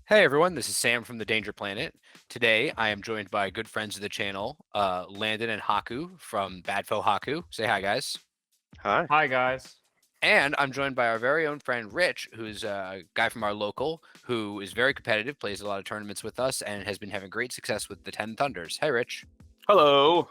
Hey everyone, this is Sam from the Danger Planet. Today I am joined by good friends of the channel, Landon and Haku from Badfo Haku. Say hi, guys. Hi. Hi guys. And I'm joined by our very own friend Rich, who's a guy from our local who is very competitive, plays a lot of tournaments with us, and has been having great success with the 10 Thunders. Hey, Rich. Hello.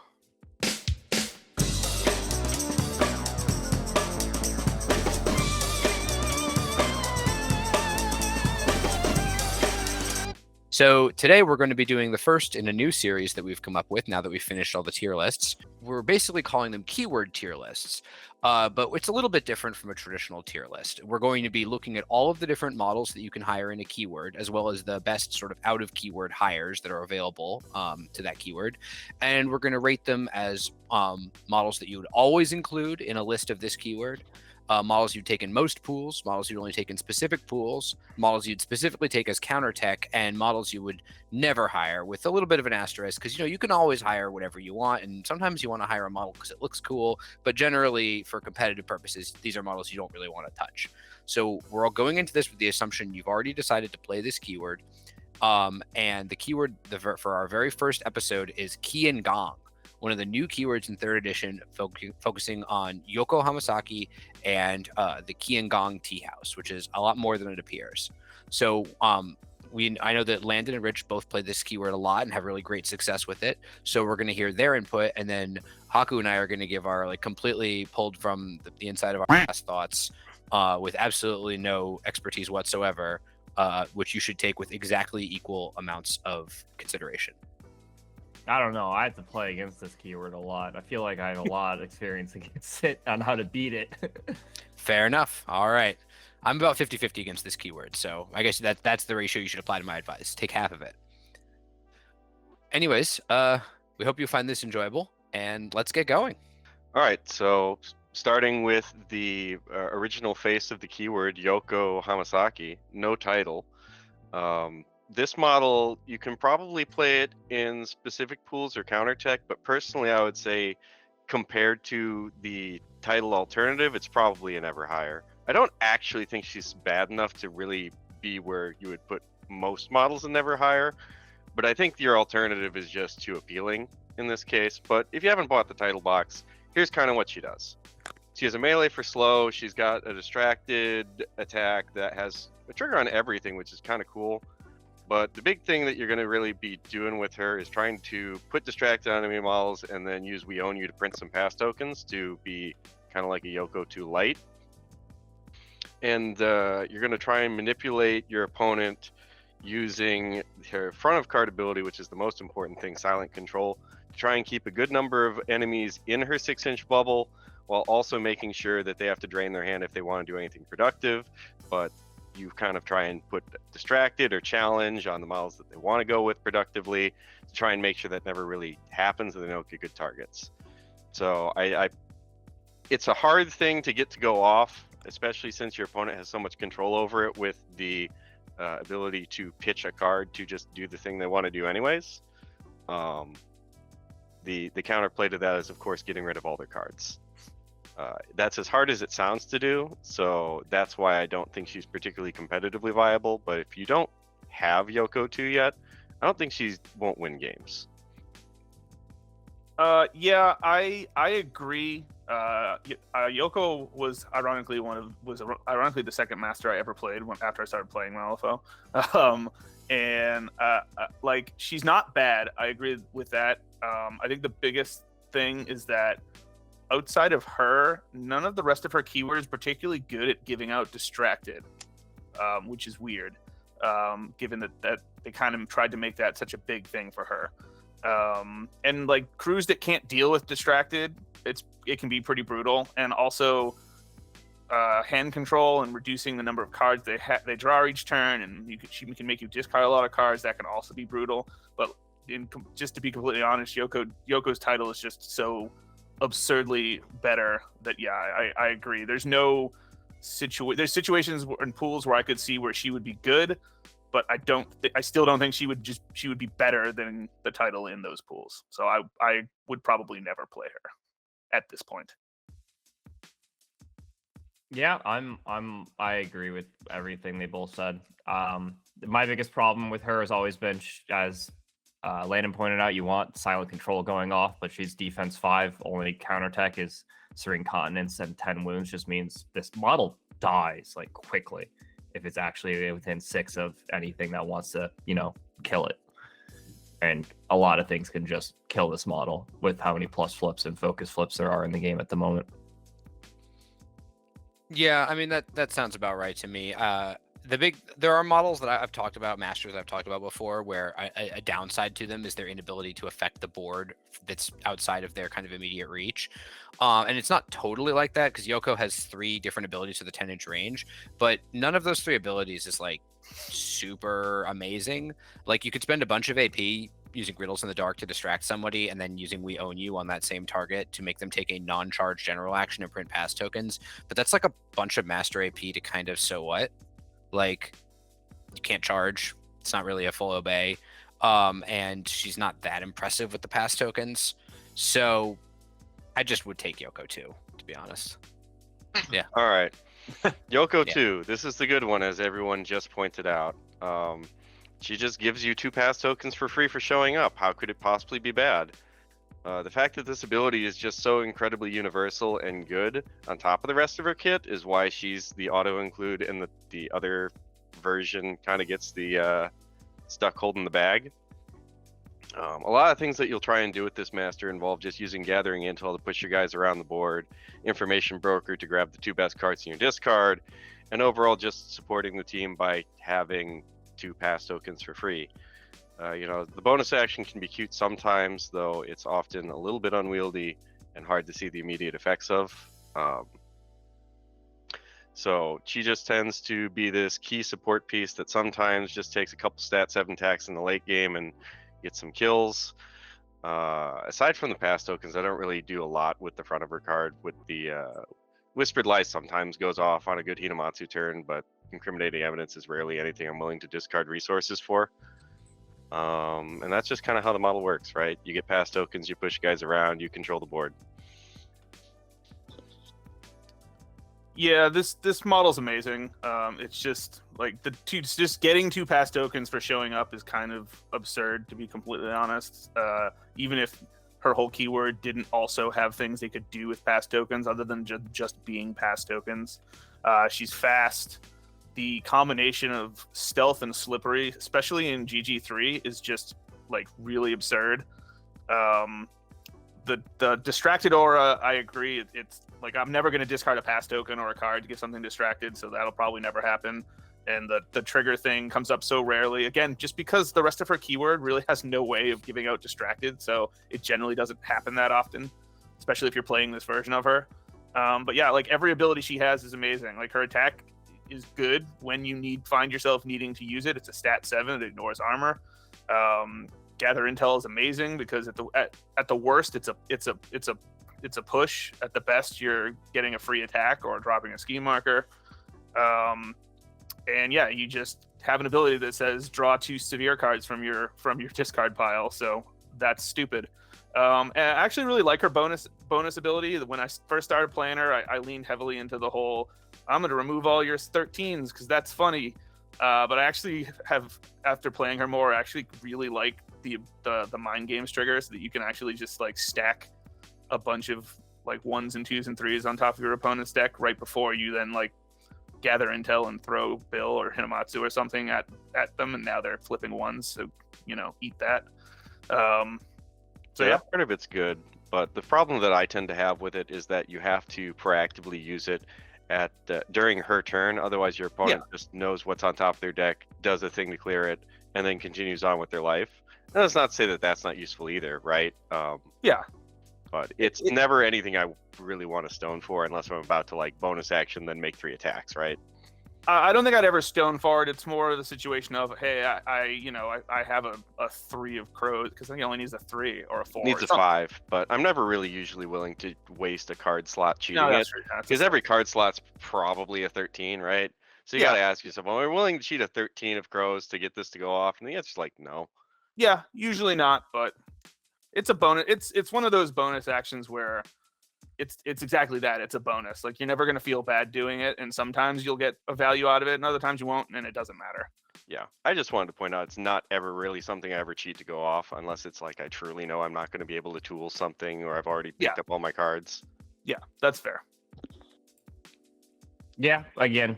So today we're going to be doing the first in a new series that we've come up with now that we've finished all the tier lists. We're basically calling them keyword tier lists, but it's a little bit different from a traditional tier list. We're going to be looking at all of the different models that you can hire in a keyword, as well as the best sort of out of keyword hires that are available to that keyword. And we're going to rate them as models that you would always include in a list of this keyword. Models you'd take in most pools, models you'd only take in specific pools, models you'd specifically take as counter tech, and models you would never hire, with a little bit of an asterisk, because you can always hire whatever you want, and sometimes you want to hire a model because it looks cool, but generally for competitive purposes, these are models you don't really want to touch. So we're all going into this with the assumption you've already decided to play this keyword, and the keyword for our very first episode is Qi Gong, one of the new keywords in third edition, focusing on Youko Hamasaki and the Qi Gong tea house, which is a lot more than it appears. So I know that Landon and Rich both play this keyword a lot and have really great success with it. So we're going to hear their input, and then Haku and I are going to give our completely pulled from the inside of our ass thoughts with absolutely no expertise whatsoever, which you should take with exactly equal amounts of consideration. I don't know. I have to play against this keyword a lot. I feel like I have a lot of experience against it on how to beat it. Fair enough. All right. I'm about 50-50 against this keyword, so I guess that's the ratio you should apply to my advice. Take half of it. Anyways, we hope you find this enjoyable, and let's get going. All right, so starting with the original face of the keyword, Youko Hamasaki, no title. This model, you can probably play it in specific pools or counter tech, but personally I would say compared to the title alternative, it's probably an ever higher. I don't actually think she's bad enough to really be where you would put most models in never higher, but I think your alternative is just too appealing in this case. But if you haven't bought the title box, here's kind of what she does. She has a melee for slow, she's got a distracted attack that has a trigger on everything, which is kind of cool. But the big thing that you're going to really be doing with her is trying to put distracted enemy models and then use We Own You to print some pass tokens to be kind of like a Youko 2 light. And you're going to try and manipulate your opponent using her front of card ability, which is the most important thing, Silent Control, to try and keep a good number of enemies in her 6-inch bubble, while also making sure that they have to drain their hand if they want to do anything productive. But you kind of try and put distracted or challenge on the models that they want to go with productively to try and make sure that never really happens and they don't get good targets. So it's a hard thing to get to go off, especially since your opponent has so much control over it with the ability to pitch a card to just do the thing they want to do anyways. The counterplay to that is, of course, getting rid of all their cards. That's as hard as it sounds to do, so that's why I don't think she's particularly competitively viable. But if you don't have Youko 2 yet, I don't think she won't win games. Yeah, I agree. Youko was ironically the second master I ever played after I started playing Malifaux. Like, she's not bad. I agree with that. I think the biggest thing is that outside of her, none of the rest of her keywords particularly good at giving out distracted, which is weird, given that they kind of tried to make that such a big thing for her. And like crews that can't deal with distracted, it can be pretty brutal. And also hand control and reducing the number of cards they draw each turn, and she can make you discard a lot of cards. That can also be brutal. But just to be completely honest, Yoko's title is just so absurdly better that I agree. There's no there's situations in pools where I could see where she would be good, but I still don't think she would be better than the title in those pools. So I would probably never play her at this point. Yeah, I agree with everything they both said. My biggest problem with her has always been, as Landon pointed out, you want silent control going off, but she's defense 5. Only counterattack is Serene Continence, and 10 wounds just means this model dies like quickly if it's actually within 6 of anything that wants to, kill it. And a lot of things can just kill this model with how many plus flips and focus flips there are in the game at the moment. Yeah, I mean that sounds about right to me. There are models that I've talked about, masters I've talked about before, where a downside to them is their inability to affect the board that's outside of their kind of immediate reach. And it's not totally like that because Youko has 3 different abilities to the 10-inch range, but none of those 3 abilities is like super amazing. Like you could spend a bunch of AP using Riddles in the Dark to distract somebody, and then using We Own You on that same target to make them take a non-charge general action and print pass tokens. But that's like a bunch of master AP to kind of so what? Like, you can't charge. It's not really a full obey. And she's not that impressive with the pass tokens. So I just would take Youko 2, to be honest. Yeah. All right. Youko Yeah. 2. This is the good one, as everyone just pointed out. She just gives you 2 pass tokens for free for showing up. How could it possibly be bad? The fact that this ability is just so incredibly universal and good on top of the rest of her kit is why she's the auto-include, and the other version kind of gets the stuck holding the bag. A lot of things that you'll try and do with this master involve just using gathering intel to push your guys around the board, information broker to grab the 2 best cards in your discard, and overall just supporting the team by having 2 pass tokens for free. The bonus action can be cute sometimes, though it's often a little bit unwieldy and hard to see the immediate effects of. So she just tends to be this key support piece that sometimes just takes a couple stat 7 attacks in the late game and gets some kills. Aside from the pass tokens, I don't really do a lot with the front of her card. With the Whispered Lies sometimes goes off on a good Hinamatsu turn, but Incriminating Evidence is rarely anything I'm willing to discard resources for. And that's just kind of how the model works, right? You get pass tokens, you push guys around, you control the board. Yeah, this model's amazing. It's just like just getting 2 pass tokens for showing up is kind of absurd, to be completely honest. Even if her whole keyword didn't also have things they could do with pass tokens other than just being pass tokens. She's fast. The combination of stealth and slippery, especially in GG3, is just like really absurd. The distracted aura, I agree. It's like I'm never going to discard a pass token or a card to get something distracted, so that'll probably never happen. And the trigger thing comes up so rarely. Again, just because the rest of her keyword really has no way of giving out distracted, so it generally doesn't happen that often, especially if you're playing this version of her. But yeah, like every ability she has is amazing. Like her attack is good when you find yourself needing to use it. It's a stat 7. It ignores armor. Gather intel is amazing because at the worst it's a push. At the best, you're getting a free attack or dropping a scheme marker. And yeah, you just have an ability that says draw 2 severe cards from your discard pile. So that's stupid. And I actually really like her bonus ability. When I first started playing her, I leaned heavily into the whole I'm going to remove all your 13s because that's funny. But I actually have, after playing her more, I actually really like the mind games trigger, so that you can actually just like stack a bunch of like 1s and 2s and 3s on top of your opponent's deck right before you then like gather intel and throw Bill or Hinamatsu or something at them, and now they're flipping 1s, so eat that. So yeah, part of it's good, but the problem that I tend to have with it is that you have to proactively use it during her turn. Otherwise, your opponent just knows what's on top of their deck, does a thing to clear it, and then continues on with their life. And that's not to say that that's not useful either, right? Yeah. But it's never anything I really want to stone for unless I'm about to like bonus action, then make 3 attacks, right? I don't think I'd ever stone for it. It's more of the situation of, hey, I have a 3 of crows because he only needs a 3 or a 4. Needs a 5, but I'm never really usually willing to waste a card slot cheating No, it. that's true. Because every card slot's probably a 13, right? So you gotta ask yourself, well, are we willing to cheat a 13 of crows to get this to go off? And the answer's like, no. Yeah, usually not, but it's a bonus. It's one of those bonus actions where it's exactly that. It's a bonus. Like you're never gonna feel bad doing it, and sometimes you'll get a value out of it, and other times you won't, and it doesn't matter. Yeah, I just wanted to point out it's not ever really something I ever cheat to go off unless it's like I truly know I'm not going to be able to tool something or I've already picked up all my cards. Yeah, that's fair. Yeah, again,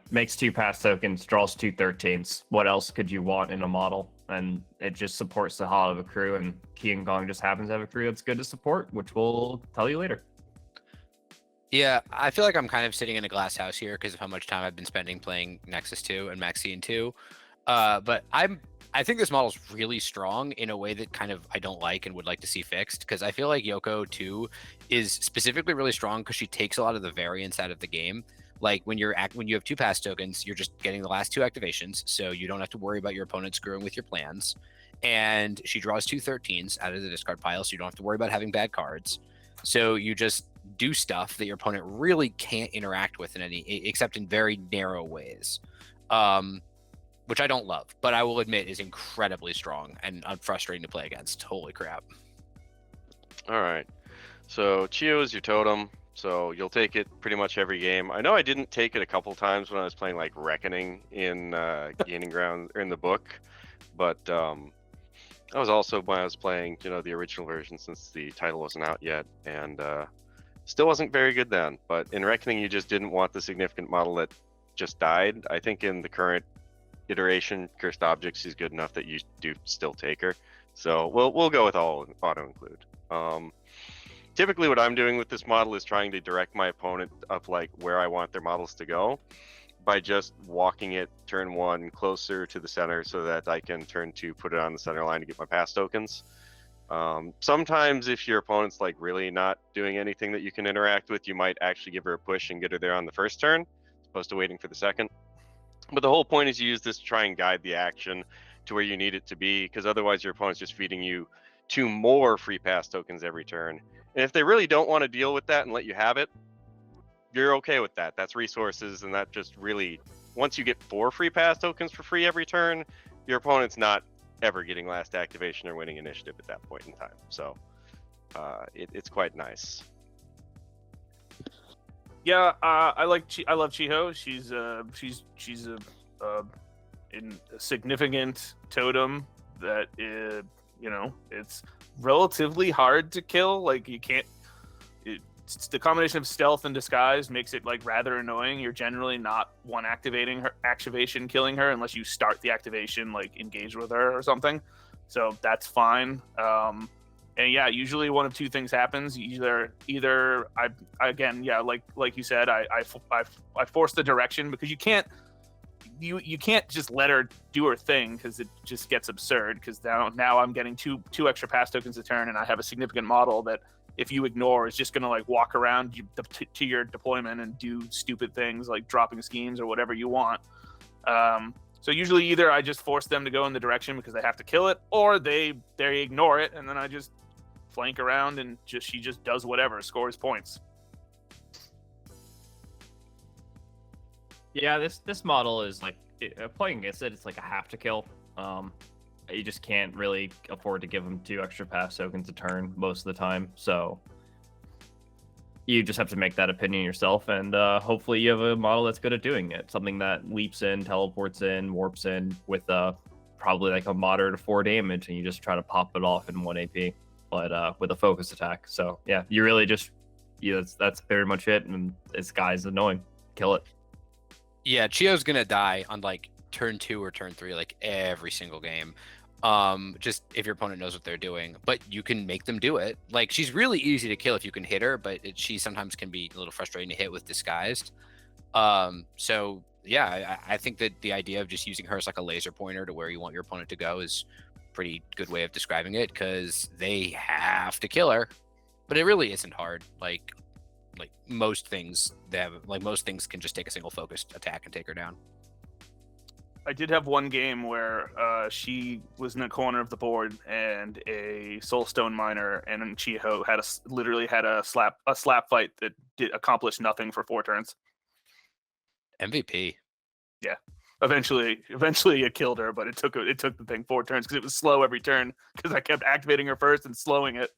makes 2 pass tokens, draws 2 13s. What else could you want in a model? And it just supports the Hall of a crew, and Qi Gong just happens to have a crew that's good to support, which we'll tell you later. Yeah, I feel like I'm kind of sitting in a glass house here because of how much time I've been spending playing Nexus 2 and Maxine 2. But I think this model's really strong in a way that kind of I don't like and would like to see fixed, because I feel like Youko 2 is specifically really strong because she takes a lot of the variance out of the game. Like when you have 2 pass tokens, you're just getting the last 2 activations, so you don't have to worry about your opponent screwing with your plans. And she draws 2 13s out of the discard pile, so you don't have to worry about having bad cards. So you just do stuff that your opponent really can't interact with in any, except in very narrow ways, which I don't love, but I will admit is incredibly strong and frustrating to play against. Holy crap! All right, so Chiyo is your totem, so you'll take it pretty much every game. I know I didn't take it a couple times when I was playing like Reckoning in Gaining Ground or in the book, but that was also when I was playing, the original version since the title wasn't out yet, and still wasn't very good then. But in Reckoning, you just didn't want the significant model that just died. I think in the current iteration, Cursed Objects is good enough that you do still take her. So we'll go with all auto include. Typically, what I'm doing with this model is trying to direct my opponent of like where I want their models to go by just walking it turn 1 closer to the center so that I can turn 2 put it on the center line to get my pass tokens. Sometimes if your opponent's like really not doing anything that you can interact with, you might actually give her a push and get her there on the first turn as opposed to waiting for the second. But the whole point is you use this to try and guide the action to where you need it to be, because otherwise your opponent's just feeding you 2 more free pass tokens every turn. And if they really don't want to deal with that and let you have it, you're okay with that. That's resources, and that just really, once you get 4 free pass tokens for free every turn, your opponent's not ever getting last activation or winning initiative at that point in time. So it's quite nice. Yeah, I love Chiyo. She's a significant totem that it's relatively hard to kill. Like you can't. It's the combination of stealth and disguise makes it like rather annoying. You're generally not activation killing her unless you start the activation like engage with her or something. So that's fine. And yeah, usually one of 2 things happens. Either I again, yeah, like you said, I force the direction, because you can't just let her do her thing, because it just gets absurd. Because now I'm getting two extra pass tokens a turn, and I have a significant model that, if you ignore, is just going to like walk around to your deployment and do stupid things like dropping schemes or whatever you want. So usually either I just force them to go in the direction because they have to kill it, or they ignore it, and then I just flank around and she just does whatever, scores points. Yeah, this model is like playing against it. It's like a have to kill. You just can't really afford to give them 2 extra pass tokens a turn most of the time. So you just have to make that opinion yourself, and hopefully you have a model that's good at doing it. Something that leaps in, teleports in, warps in with probably like a moderate 4 damage, and you just try to pop it off in 1 AP, but with a focus attack. So yeah, you really just that's very much it. And this guy's annoying. Kill it. Yeah, Chiyo's gonna die on like turn 2 or turn 3 like every single game. Just if your opponent knows what they're doing, but you can make them do it. Like, she's really easy to kill if you can hit her, but she sometimes can be a little frustrating to hit with disguised. So yeah, I think that the idea of just using her as like a laser pointer to where you want your opponent to go is a pretty good way of describing it, because they have to kill her, but it really isn't hard. Like most things can just take a single focused attack and take her down. I did have one game where she was in a corner of the board, and a Soulstone Miner and Chiyo literally had a slap fight that did accomplish nothing for 4 turns. MVP. Yeah. Eventually it killed her, but it took the thing 4 turns because it was slow every turn, because I kept activating her first and slowing it.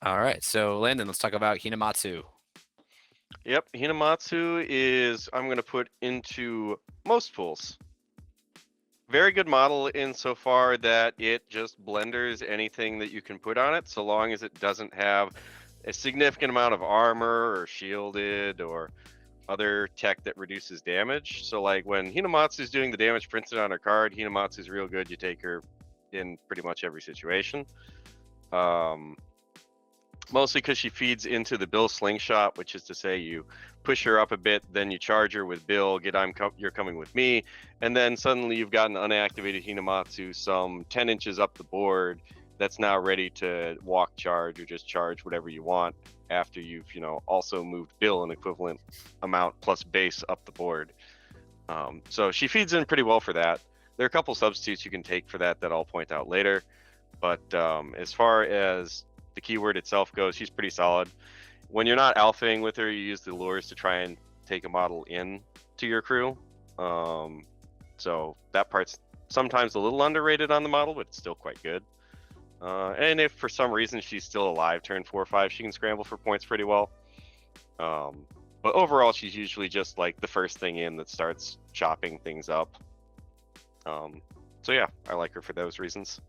All right, so Landon, let's talk about Hinamatsu. Yep, Hinamatsu is I'm going to put into most pools. Very good model insofar that it just blenders anything that you can put on it, so long as it doesn't have a significant amount of armor or shielded or other tech that reduces damage. So like when Hinamatsu's doing the damage printed on her card, Hinamatsu's real good. You take her in pretty much every situation. Mostly because she feeds into the Bill slingshot, which is to say you push her up a bit, then you charge her with Bill, get you're coming with me, and then suddenly you've got an unactivated Hinamatsu some 10 inches up the board that's now ready to walk charge or just charge whatever you want after you've, also moved Bill an equivalent amount plus base up the board. So she feeds in pretty well for that. There are a couple substitutes you can take for that I'll point out later. But as far as the keyword itself goes, she's pretty solid. When you're not alphaing with her, you use the lures to try and take a model in to your crew. So that part's sometimes a little underrated on the model, but it's still quite good. And if for some reason she's still alive turn 4 or 5, she can scramble for points pretty well. But overall, she's usually just like the first thing in that starts chopping things up. So yeah, I like her for those reasons.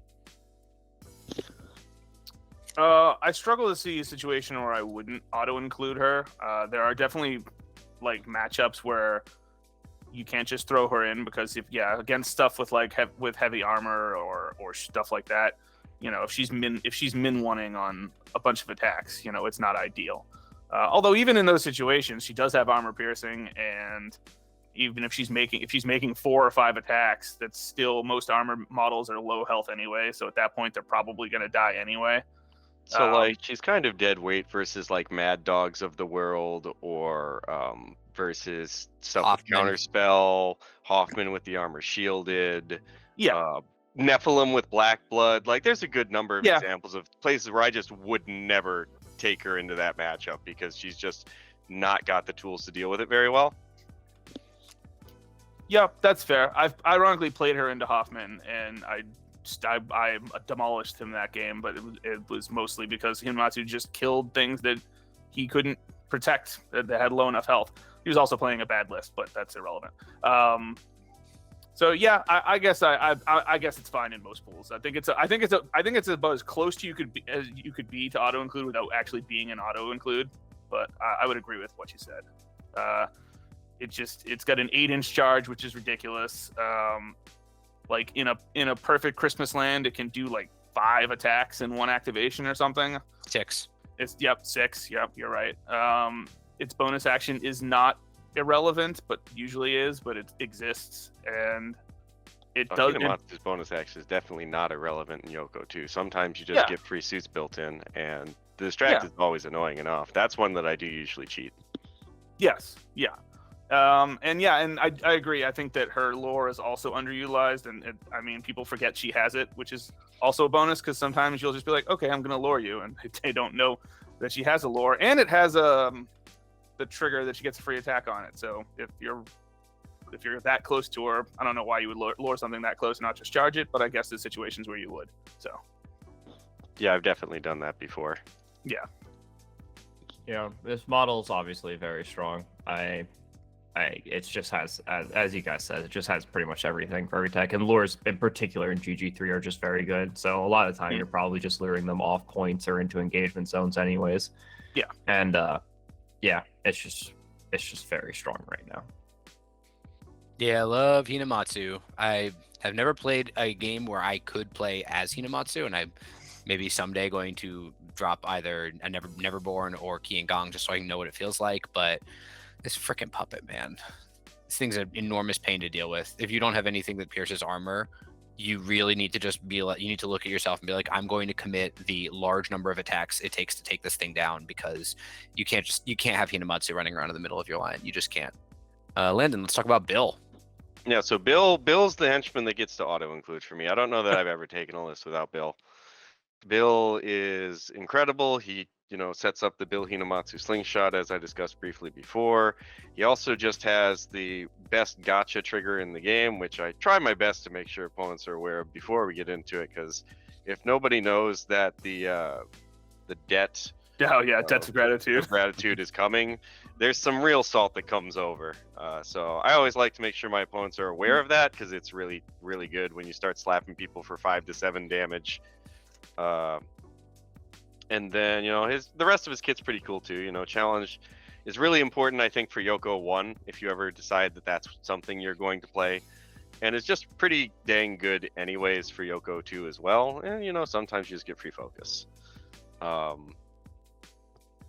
I struggle to see a situation where I wouldn't auto-include her. There are definitely like matchups where you can't just throw her in because against stuff with like with heavy armor or stuff like that, if she's min wanting on a bunch of attacks, it's not ideal. Although even in those situations, she does have armor piercing, and even if she's making 4 or 5 attacks, that's still, most armor models are low health anyway. So at that point, they're probably going to die anyway. So like she's kind of dead weight versus like Mad Dogs of the world, or versus stuff Hoffman. with counterspell, Hoffman with the armor shielded, Yeah. Nephilim with black blood. Like there's a good number of Yeah. examples of places where I just would never take her into that matchup because she's just not got the tools to deal with it very well. Yeah, that's fair. I've ironically played her into Hoffman, and I demolished him that game, but it was mostly because Hinamatsu just killed things that he couldn't protect that had low enough health. He was also playing a bad list, but that's irrelevant. So yeah, I guess I guess it's fine in most pools. I think it's about as close to as you could be to auto include without actually being an auto include. But I would agree with what you said. It's got an 8-inch charge, which is ridiculous. Like in a perfect Christmas land, it can do like 5 attacks in 1 activation or something. 6. It's 6. Yep, you're right. Its bonus action is not irrelevant, but usually is, but it exists, and it does. Hinamatsu's bonus action is definitely not irrelevant in Youko too. Sometimes you just get free suits built in, and the distract is always annoying enough. That's one that I do usually cheat. Yes, yeah. And I agree. I think that her lore is also underutilized, and people forget she has it, which is also a bonus because sometimes you'll just be like, okay, I'm gonna lure you, and they don't know that she has a lore, and it has the trigger that she gets a free attack on it. So if you're that close to her, I don't know why you would lure something that close and not just charge it, but I guess there's situations where you would. So yeah, I've definitely done that before. Yeah. This model is obviously very strong. It just has, as you guys said, it just has pretty much everything for every tech, and lures in particular in GG3 are just very good. So a lot of the time you're probably just luring them off points or into engagement zones anyways. Yeah. And it's just very strong right now. Yeah, I love Hinamatsu. I have never played a game where I could play as Hinamatsu, and I'm maybe someday going to drop either a Neverborn or Qi Gong just so I can know what it feels like, but this freaking puppet, man. This thing's an enormous pain to deal with. If you don't have anything that pierces armor, you really need to just be like, you need to look at yourself and be like, I'm going to commit the large number of attacks it takes to take this thing down, because you can't have Hinamatsu running around in the middle of your line. You just can't. Landon, let's talk about Bill. Yeah, so Bill's the henchman that gets to auto include for me. I don't know that I've ever taken a list without Bill. Bill is incredible. He sets up the Bill Hinamatsu slingshot, as I discussed briefly before. He also just has the best gotcha trigger in the game, which I try my best to make sure opponents are aware of before we get into it, because if nobody knows that the debt debts of gratitude is coming, there's some real salt that comes over. So I always like to make sure my opponents are aware of that, because it's really, really good when you start slapping people for 5 to 7 damage. And then, you know, the rest of his kit's pretty cool too. You know, challenge is really important, I think, for Youko 1, if you ever decide that that's something you're going to play. And it's just pretty dang good anyways for Youko 2 as well. And, you know, sometimes you just get free focus.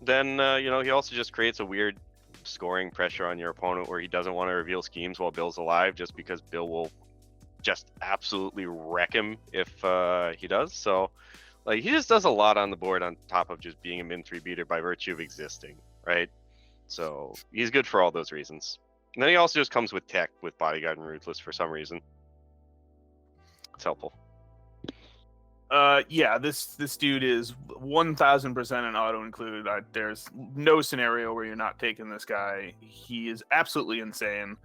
Then, you know, he also just creates a weird scoring pressure on your opponent where he doesn't want to reveal schemes while Bill's alive, just because Bill will just absolutely wreck him if he does. So, like, he just does a lot on the board on top of just being a min 3 beater by virtue of existing, right? So he's good for all those reasons. And then he also just comes with tech with Bodyguard and Ruthless for some reason. It's helpful. Yeah, this dude is 1000% an auto include. There's no scenario where you're not taking this guy. He is absolutely insane.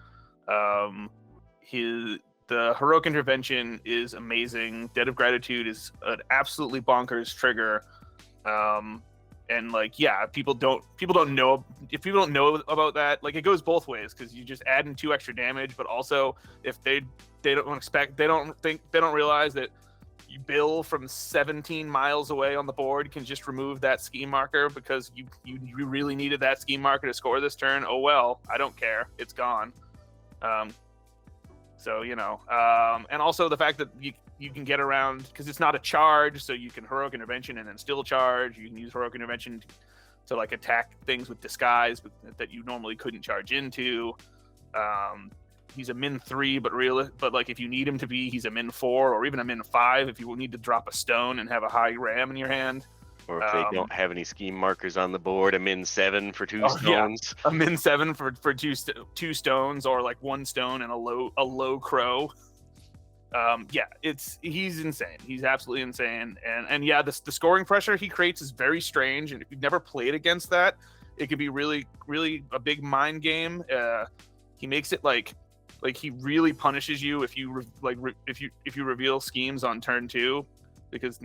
The heroic intervention is amazing. Debt of Gratitude is an absolutely bonkers trigger. And like, yeah, people don't know about that. Like, it goes both ways, because you just add in 2 extra damage, but also if they don't realize that you Bill from 17 miles away on the board can just remove that scheme marker because you really needed that scheme marker to score this turn. Oh well, I don't care. It's gone. So, you know, and also the fact that you can get around, because it's not a charge, so you can heroic intervention and then still charge. You can use heroic intervention to like attack things with disguise that you normally couldn't charge into. He's a min 3, but like if you need him to be, he's a min 4 or even a min 5 if you need to drop a stone and have a high ram in your hand. Or if they don't have any scheme markers on the board, a min 7 for 2 stones. Yeah. A min 7 for two stones, or like 1 stone and a low crow. Yeah, he's insane. He's absolutely insane. And yeah, the scoring pressure he creates is very strange. And if you've never played against that, it could be really, really a big mind game. He makes it like he really punishes you if you if you reveal schemes on turn 2. Because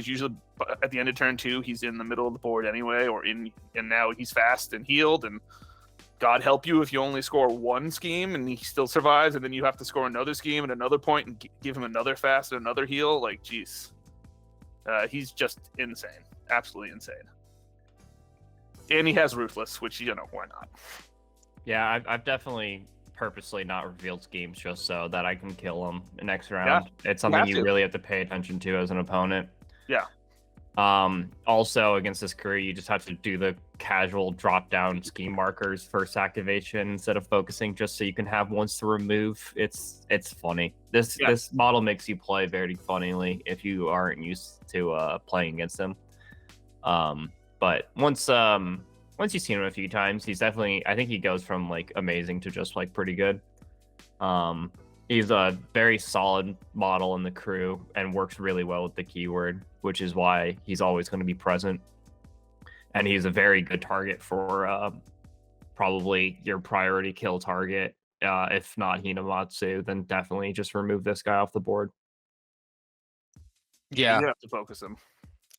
usually at the end of turn 2 he's in the middle of the board anyway, and now he's fast and healed, and God help you if you only score 1 scheme and he still survives, and then you have to score another scheme at another point and give him another fast and another heal. Like, jeez, he's just insane, absolutely insane. And he has Ruthless, which, you know, why not? Yeah, I've definitely purposely not revealed schemes just so that I can kill him next round. Yeah, it's something you really have to pay attention to as an opponent. Yeah. Also, against this crew, you just have to do the casual drop down scheme markers first activation instead of focusing, just so you can have ones to remove. It's funny. This model makes you play very funnily if you aren't used to playing against him. But once you've seen him a few times, he's definitely, I think he goes from like amazing to just like pretty good. He's a very solid model in the crew and works really well with the keyword, which is why he's always going to be present. And he's a very good target for probably your priority kill target. If not Hinamatsu, then definitely just remove this guy off the board. Yeah, you have to focus him.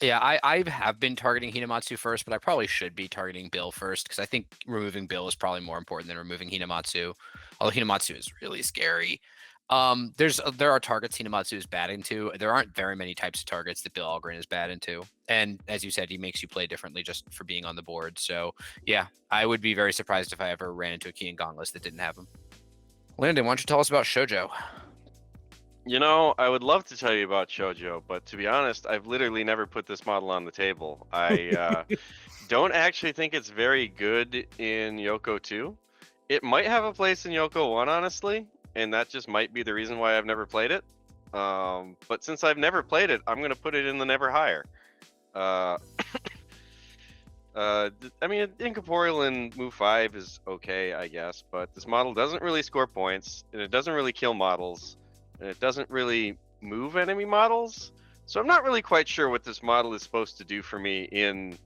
Yeah, I have been targeting Hinamatsu first, but I probably should be targeting Bill first, because I think removing Bill is probably more important than removing Hinamatsu. Although Hinamatsu is really scary. There are targets Hinamatsu is bad into. There aren't very many types of targets that Bill Algren is bad into. And as you said, he makes you play differently just for being on the board. So yeah, I would be very surprised if I ever ran into a Qi Gong list that didn't have him. Landon, why don't you tell us about Shojo? You know, I would love to tell you about Shojo, but to be honest, I've literally never put this model on the table. I don't actually think it's very good in Youko 2. It might have a place in Youko 1, honestly, and that just might be the reason why I've never played it. But since I've never played it, I'm going to put it in the never higher. I mean, Incorporeal in move 5 is okay, I guess, but this model doesn't really score points, and it doesn't really kill models. And it doesn't really move enemy models. So I'm not really quite sure what this model is supposed to do for me in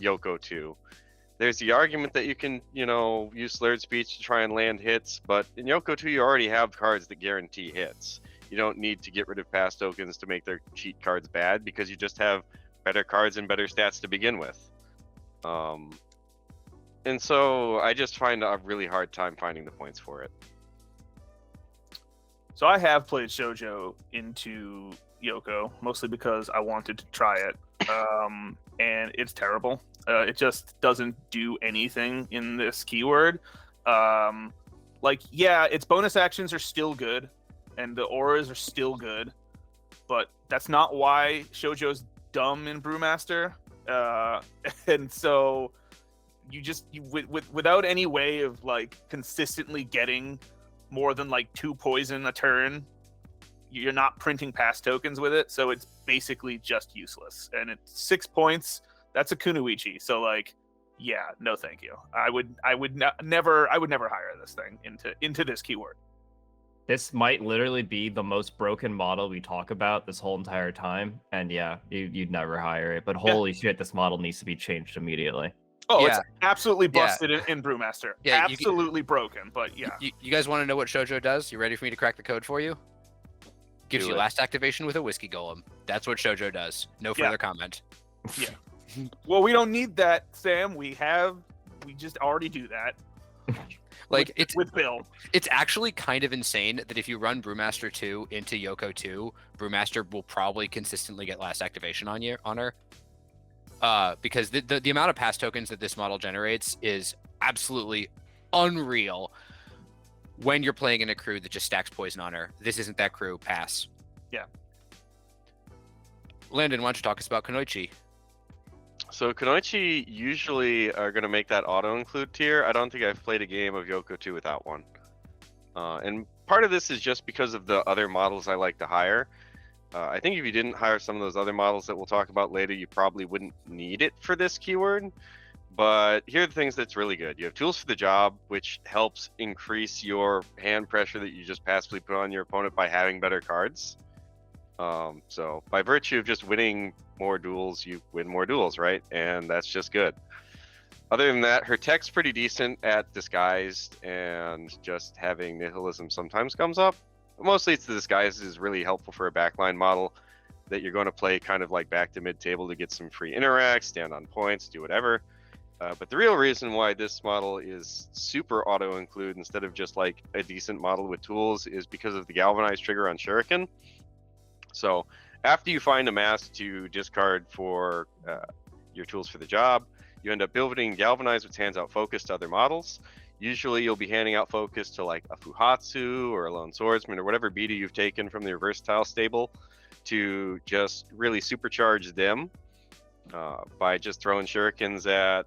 Youko 2. There's the argument that you can, you know, use slurred speech to try and land hits, but in Youko 2 you already have cards that guarantee hits. You don't need to get rid of past tokens to make their cheat cards bad, because you just have better cards and better stats to begin with. And so I just find a really hard time finding the points for it. So I have played Shojo into Youko, mostly because I wanted to try it. And it's terrible. It just doesn't do anything in this keyword. Its bonus actions are still good, and the auras are still good, but that's not why Shojo's dumb in Brewmaster. And so without any way of like consistently getting more than like 2 poison a turn, you're not printing pass tokens with it, so it's basically just useless. And it's 6 points. That's a Kunoichi. So like, yeah, no, thank you. I would never hire this thing into this keyword. This might literally be the most broken model we talk about this whole entire time, and yeah, you'd never hire it. But holy shit, this model needs to be changed immediately. Oh, Yeah. it's absolutely busted in Brewmaster. Yeah, absolutely broken, but yeah. You guys want to know what Shojo does? You ready for me to crack the code for you? Gives Do you it. last activation with a whiskey golem. That's what Shojo does. No further comment. Yeah. Well, we don't need that, Sam. We just already do that. Like with Bill. It's actually kind of insane that if you run Brewmaster 2 into Youko 2, Brewmaster will probably consistently get last activation on her. Because the amount of pass tokens that this model generates is absolutely unreal when you're playing in a crew that just stacks poison on her. This isn't that crew. Pass. Yeah. Landon, why don't you talk us about Kunoichi? So Kunoichi usually are going to make that auto-include tier. I don't think I've played a game of Youko 2 without one. And part of this is just because of the other models I like to hire. I think if you didn't hire some of those other models that we'll talk about later, you probably wouldn't need it for this keyword. But here are the things that's really good. You have tools for the job, which helps increase your hand pressure that you just passively put on your opponent by having better cards. So by virtue of just winning more duels, you win more duels, right? And that's just good. Other than that, her tech's pretty decent at disguised, and just having nihilism sometimes comes up. Mostly it's the disguise is really helpful for a backline model that you're going to play kind of like back to mid-table to get some free interacts, stand on points, do whatever. But the real reason why this model is super auto-include instead of just like a decent model with tools is because of the galvanized trigger on Shuriken. So after you find a mask to discard for your tools for the job, you end up building galvanized, which hands out focus to other models. Usually you'll be handing out focus to like a Fuhatsu or a Lone Swordsman or whatever beta you've taken from their versatile stable to just really supercharge them by just throwing shurikens at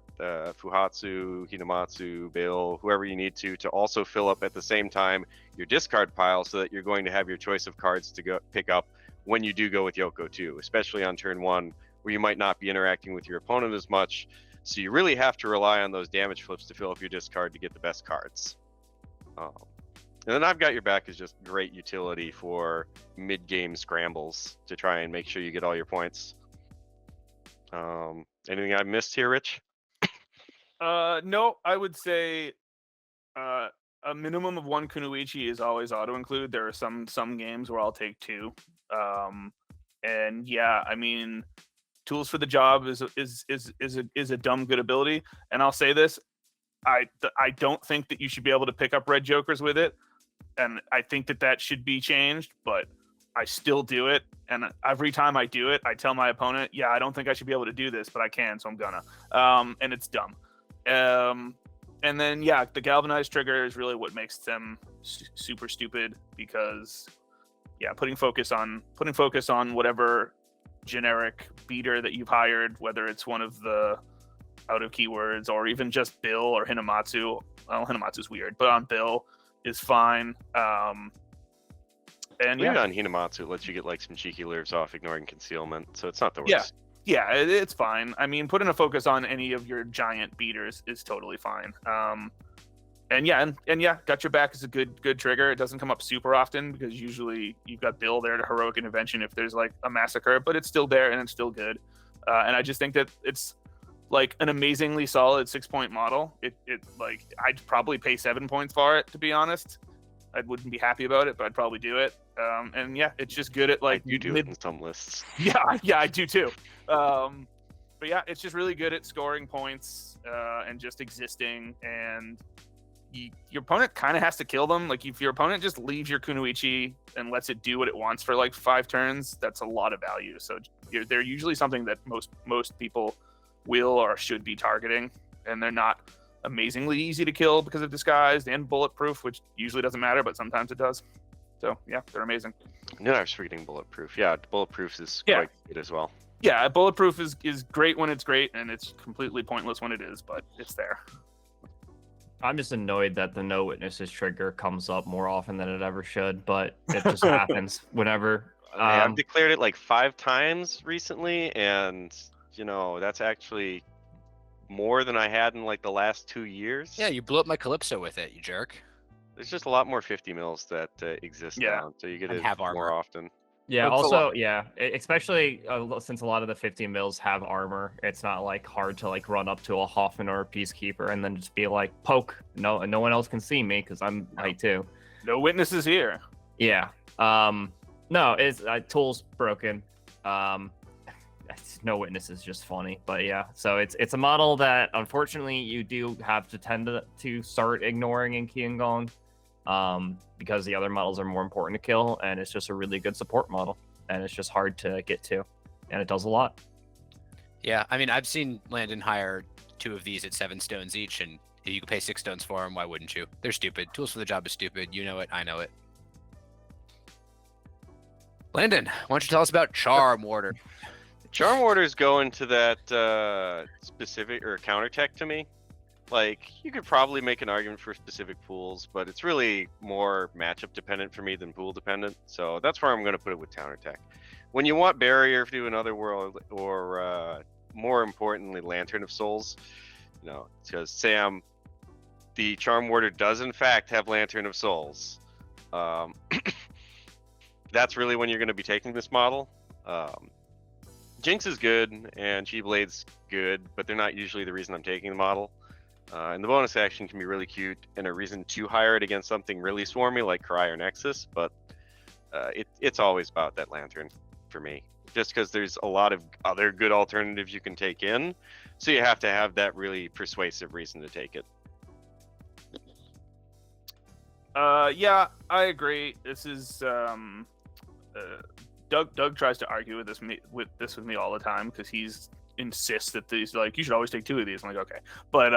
Fuhatsu, Hinamatsu, Bill, whoever you need to also fill up at the same time your discard pile so that you're going to have your choice of cards to go pick up when you do go with Youko 2, especially on turn 1 where you might not be interacting with your opponent as much. So you really have to rely on those damage flips to fill up your discard to get the best cards. And then I've Got Your Back is just great utility for mid-game scrambles to try and make sure you get all your points. Anything I missed here, Rich? No, I would say a minimum of 1 Kunoichi is always auto-include. There are some games where I'll take 2. And yeah, I mean, tools for the job is a dumb good ability. And I'll say this, I don't think that you should be able to pick up red jokers with it, and I think that should be changed, but I still do it. And every time I do it, I tell my opponent, yeah, I don't think I should be able to do this, but I can, so I'm gonna. And it's dumb. And then yeah, the galvanized trigger is really what makes them super stupid, because yeah, putting focus on whatever generic beater that you've hired, whether it's one of the out of keywords or even just Bill or Hinamatsu. Well, Hinamatsu's weird, but on Bill is fine. And Leave it yeah, on Hinamatsu lets you get like some cheeky lures off ignoring concealment, so it's not the worst. Yeah, it's fine. I mean, putting a focus on any of your giant beaters is totally fine. And yeah, Got Your Back is a good trigger. It doesn't come up super often because usually you've got Bill there to heroic intervention if there's like a massacre, but it's still there and it's still good. And I just think that it's like an amazingly solid 6-point model. It like I'd probably pay 7 points for it, to be honest. I wouldn't be happy about it, but I'd probably do it. And yeah, it's just good at like You do it in some lists. Yeah, I do too. But yeah, it's just really good at scoring points and just existing. And your opponent kind of has to kill them. Like if your opponent just leaves your Kunoichi and lets it do what it wants for like 5 turns, that's a lot of value. So they're usually something that most people will or should be targeting, and they're not amazingly easy to kill because of disguised and bulletproof, which usually doesn't matter, but sometimes it does. So yeah, they're amazing. No, I was reading bulletproof. Yeah, bulletproof is quite good as well. Yeah, bulletproof is great when it's great, and it's completely pointless when it is, but it's there. I'm just annoyed that the no witnesses trigger comes up more often than it ever should, but it just happens whenever. I've declared it like 5 times recently, and that's actually more than I had in like the last 2 years. Yeah, you blew up my Calypso with it, you jerk. There's just a lot more 50 mils that exist now, so you get it more often. Yeah, also, especially since a lot of the 50 mils have armor, it's not like hard to like run up to a Hoffman or a Peacekeeper and then just be like, poke. No one else can see me because I'm height 2. No witnesses here. Yeah. No, it's tools broken. No witnesses, just funny. But yeah, so it's a model that unfortunately you do have to tend to start ignoring in Qi Gong. Because the other models are more important to kill, and it's just a really good support model, and it's just hard to get to, and it does a lot. Yeah, I mean, I've seen Landon hire 2 of these at 7 stones each, and you can pay 6 stones for them. Why wouldn't you? They're stupid. Tools for the job is stupid. You know it. I know it. Landon, why don't you tell us about Charm Warder? Charm Warders go into that specific or counter tech to me. Like, you could probably make an argument for specific pools, but it's really more matchup dependent for me than pool dependent. So that's where I'm going to put it with counter tech. When you want Barrier to another world, or more importantly, Lantern of Souls, because Sam, the Charm Warder does in fact have Lantern of Souls. That's really when you're going to be taking this model. Jinx is good and Chi Blade's good, but they're not usually the reason I'm taking the model. And the bonus action can be really cute and a reason to hire it against something really swarmy like Karai or Nexus, but it's always about that Lantern for me. Just because there's a lot of other good alternatives you can take in, so you have to have that really persuasive reason to take it. Yeah, I agree. This is Doug tries to argue with this with me all the time because he's insists that these, like, you should always take 2 of these. I'm like, okay, but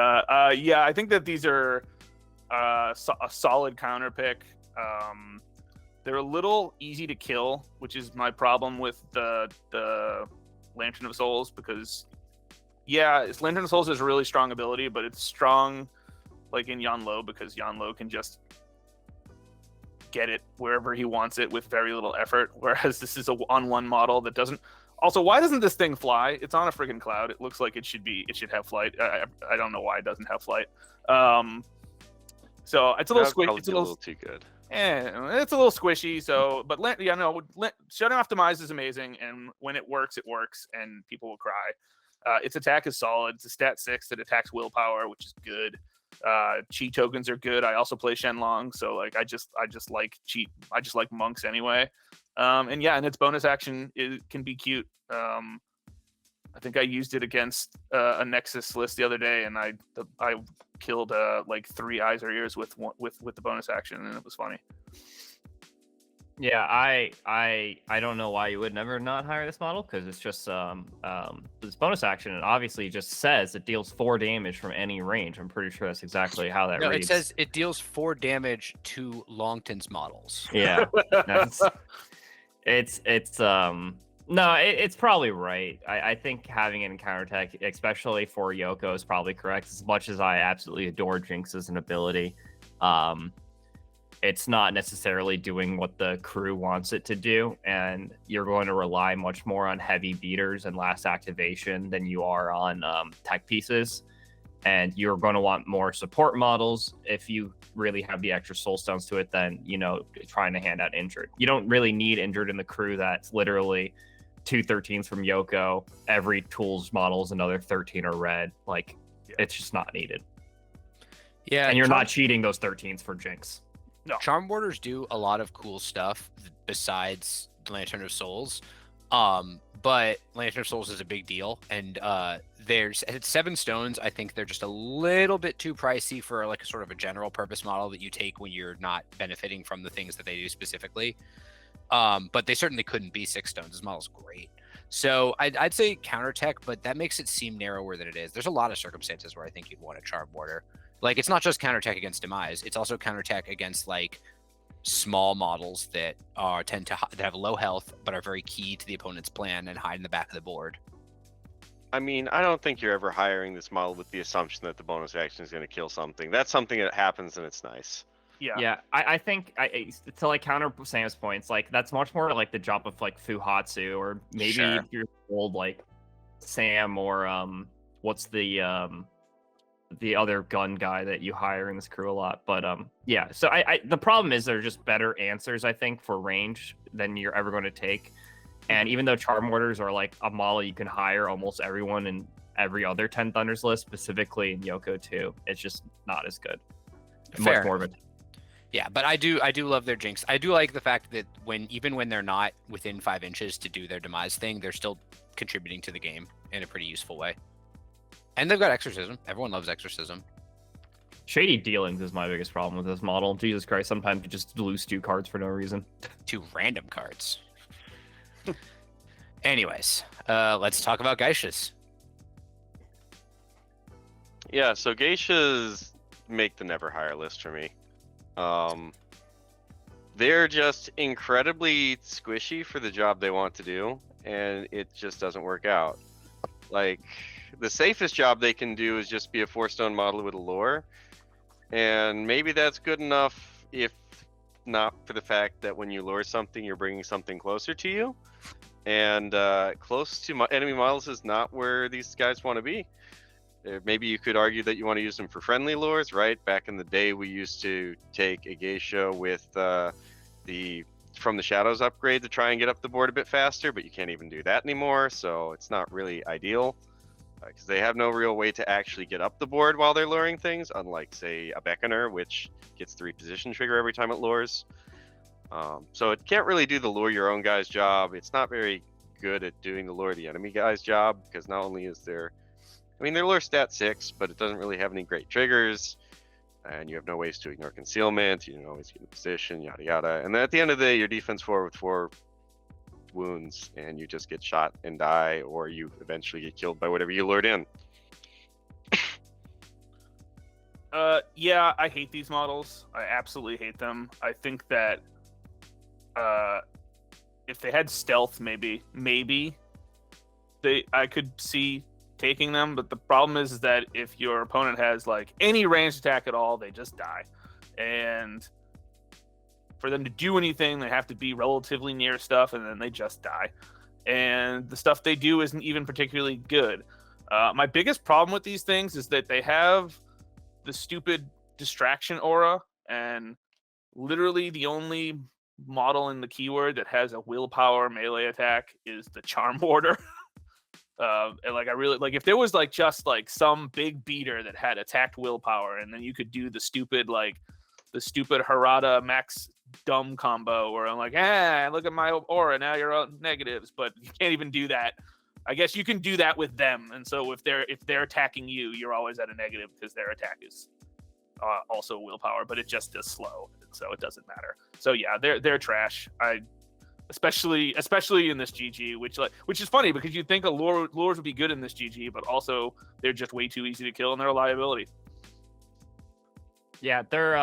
yeah, I think that these are a solid counter pick. They're a little easy to kill, which is my problem with the Lantern of Souls, because Lantern of Souls is a really strong ability, but it's strong like in Yanlo because Yanlo can just get it wherever he wants it with very little effort, whereas this is a on-1 model that doesn't. Also, why doesn't this thing fly? It's on a freaking cloud. It looks like it should have flight. I don't know why it doesn't have flight. So it's a little squishy. It's a little too good. It's a little squishy. So, but shutting off demise is amazing, and when it works, and people will cry. Its attack is solid. It's a stat 6 that attacks willpower, which is good. Chi tokens are good. I also play Shenlong, so like I just like Chi. I just like monks anyway. And its bonus action can be cute. I think I used it against a Nexus list the other day, and I killed like 3 eyes or ears with the bonus action, and it was funny. Yeah, I don't know why you would never not hire this model, because it's just this bonus action, and obviously just says it deals 4 damage from any range. I'm pretty sure that's exactly how that reads. It says it deals 4 damage to Longton's models. Yeah, it's probably right. I think having it in counterattack, especially for Youko, is probably correct. As much as I absolutely adore Jinx as an ability, it's not necessarily doing what the crew wants it to do, and you're going to rely much more on heavy beaters and last activation than you are on tech pieces. And you're going to want more support models if you really have the extra soul stones to it than, trying to hand out injured. You don't really need injured in the crew that's literally 2 13s from Youko. Every tools model is another 13 or red. Like, it's just not needed. Yeah, and you're not cheating those 13s for Jinx. No. Charm Warders do a lot of cool stuff besides Lantern of Souls. But Lantern of Souls is a big deal, and there's at 7 stones. I think they're just a little bit too pricey for like a sort of a general purpose model that you take when you're not benefiting from the things that they do specifically. But they certainly couldn't be 6 stones. This model's great. So I'd say counter tech, but that makes it seem narrower than it is. There's a lot of circumstances where I think you'd want a charm border. Like, it's not just counter tech against demise; it's also counter tech against like small models that tend to that have low health but are very key to the opponent's plan and hide in the back of the board. I mean, I don't think you're ever hiring this model with the assumption that the bonus action is going to kill something. That's something that happens and it's nice. Yeah, I think to like counter Sam's points, like that's much more like the job of like Fuhatsu, or maybe Sure. if you're old like Sam, or what's the other gun guy that you hire in this crew a lot. But yeah, so I the problem is there are just better answers, I think, for range than you're ever going to take. And even though Charm Warders are like a model you can hire almost everyone in every other 10 Thunders list, specifically in Youko too, it's just not as good. Fair. Much more of a Yeah, but I do love their jinx. I do like the fact that even when they're not within 5 inches to do their demise thing, they're still contributing to the game in a pretty useful way. And they've got exorcism. Everyone loves exorcism. Shady dealings is my biggest problem with this model. Jesus Christ, sometimes you just lose 2 cards for no reason. 2 random cards. Anyways, let's talk about Geishas. Yeah, so Geishas make the never hire list for me. They're just incredibly squishy for the job they want to do, and it just doesn't work out. Like, the safest job they can do is just be a 4-stone model with a lure, and maybe that's good enough if not for the fact that when you lure something, you're bringing something closer to you, and close to enemy models is not where these guys want to be. Maybe you could argue that you want to use them for friendly lures, right? Back in the day, we used to take a Geisha with the From the Shadows upgrade to try and get up the board a bit faster, but you can't even do that anymore, so it's not really ideal. Because they have no real way to actually get up the board while they're luring things, unlike, say, a Beckoner, which gets the reposition trigger every time it lures. So it can't really do the lure your own guy's job. It's not very good at doing the lure the enemy guy's job, because not only is there... I mean, their lure stat 6, but it doesn't really have any great triggers, and you have no ways to ignore concealment, you can always get in position, yada yada. And then at the end of the day, your defense 4 with 4 wounds, and you just get shot and die, or you eventually get killed by whatever you lured in. Yeah, I hate these models. I absolutely hate them. I think that if they had stealth, maybe I could see taking them, but the problem is that if your opponent has like any ranged attack at all, they just die. And for them to do anything, they have to be relatively near stuff, and then they just die. And the stuff they do isn't even particularly good. My biggest problem with these things is that they have the stupid distraction aura, and literally the only model in the keyword that has a willpower melee attack is the Charm Warder. And like, I really like if there was like just like some big beater that had attacked willpower, and then you could do the stupid Harada max dumb combo where I'm like, look at my aura, now you're on negatives, but you can't even do that. I guess you can do that with them, and so if they're attacking you, you're always at a negative because their attack is also willpower, but it just is slow, so it doesn't matter. So yeah, they're trash. Especially in this GG, which is funny because you'd think lures would be good in this GG, but also they're just way too easy to kill and they're a liability. Yeah, they're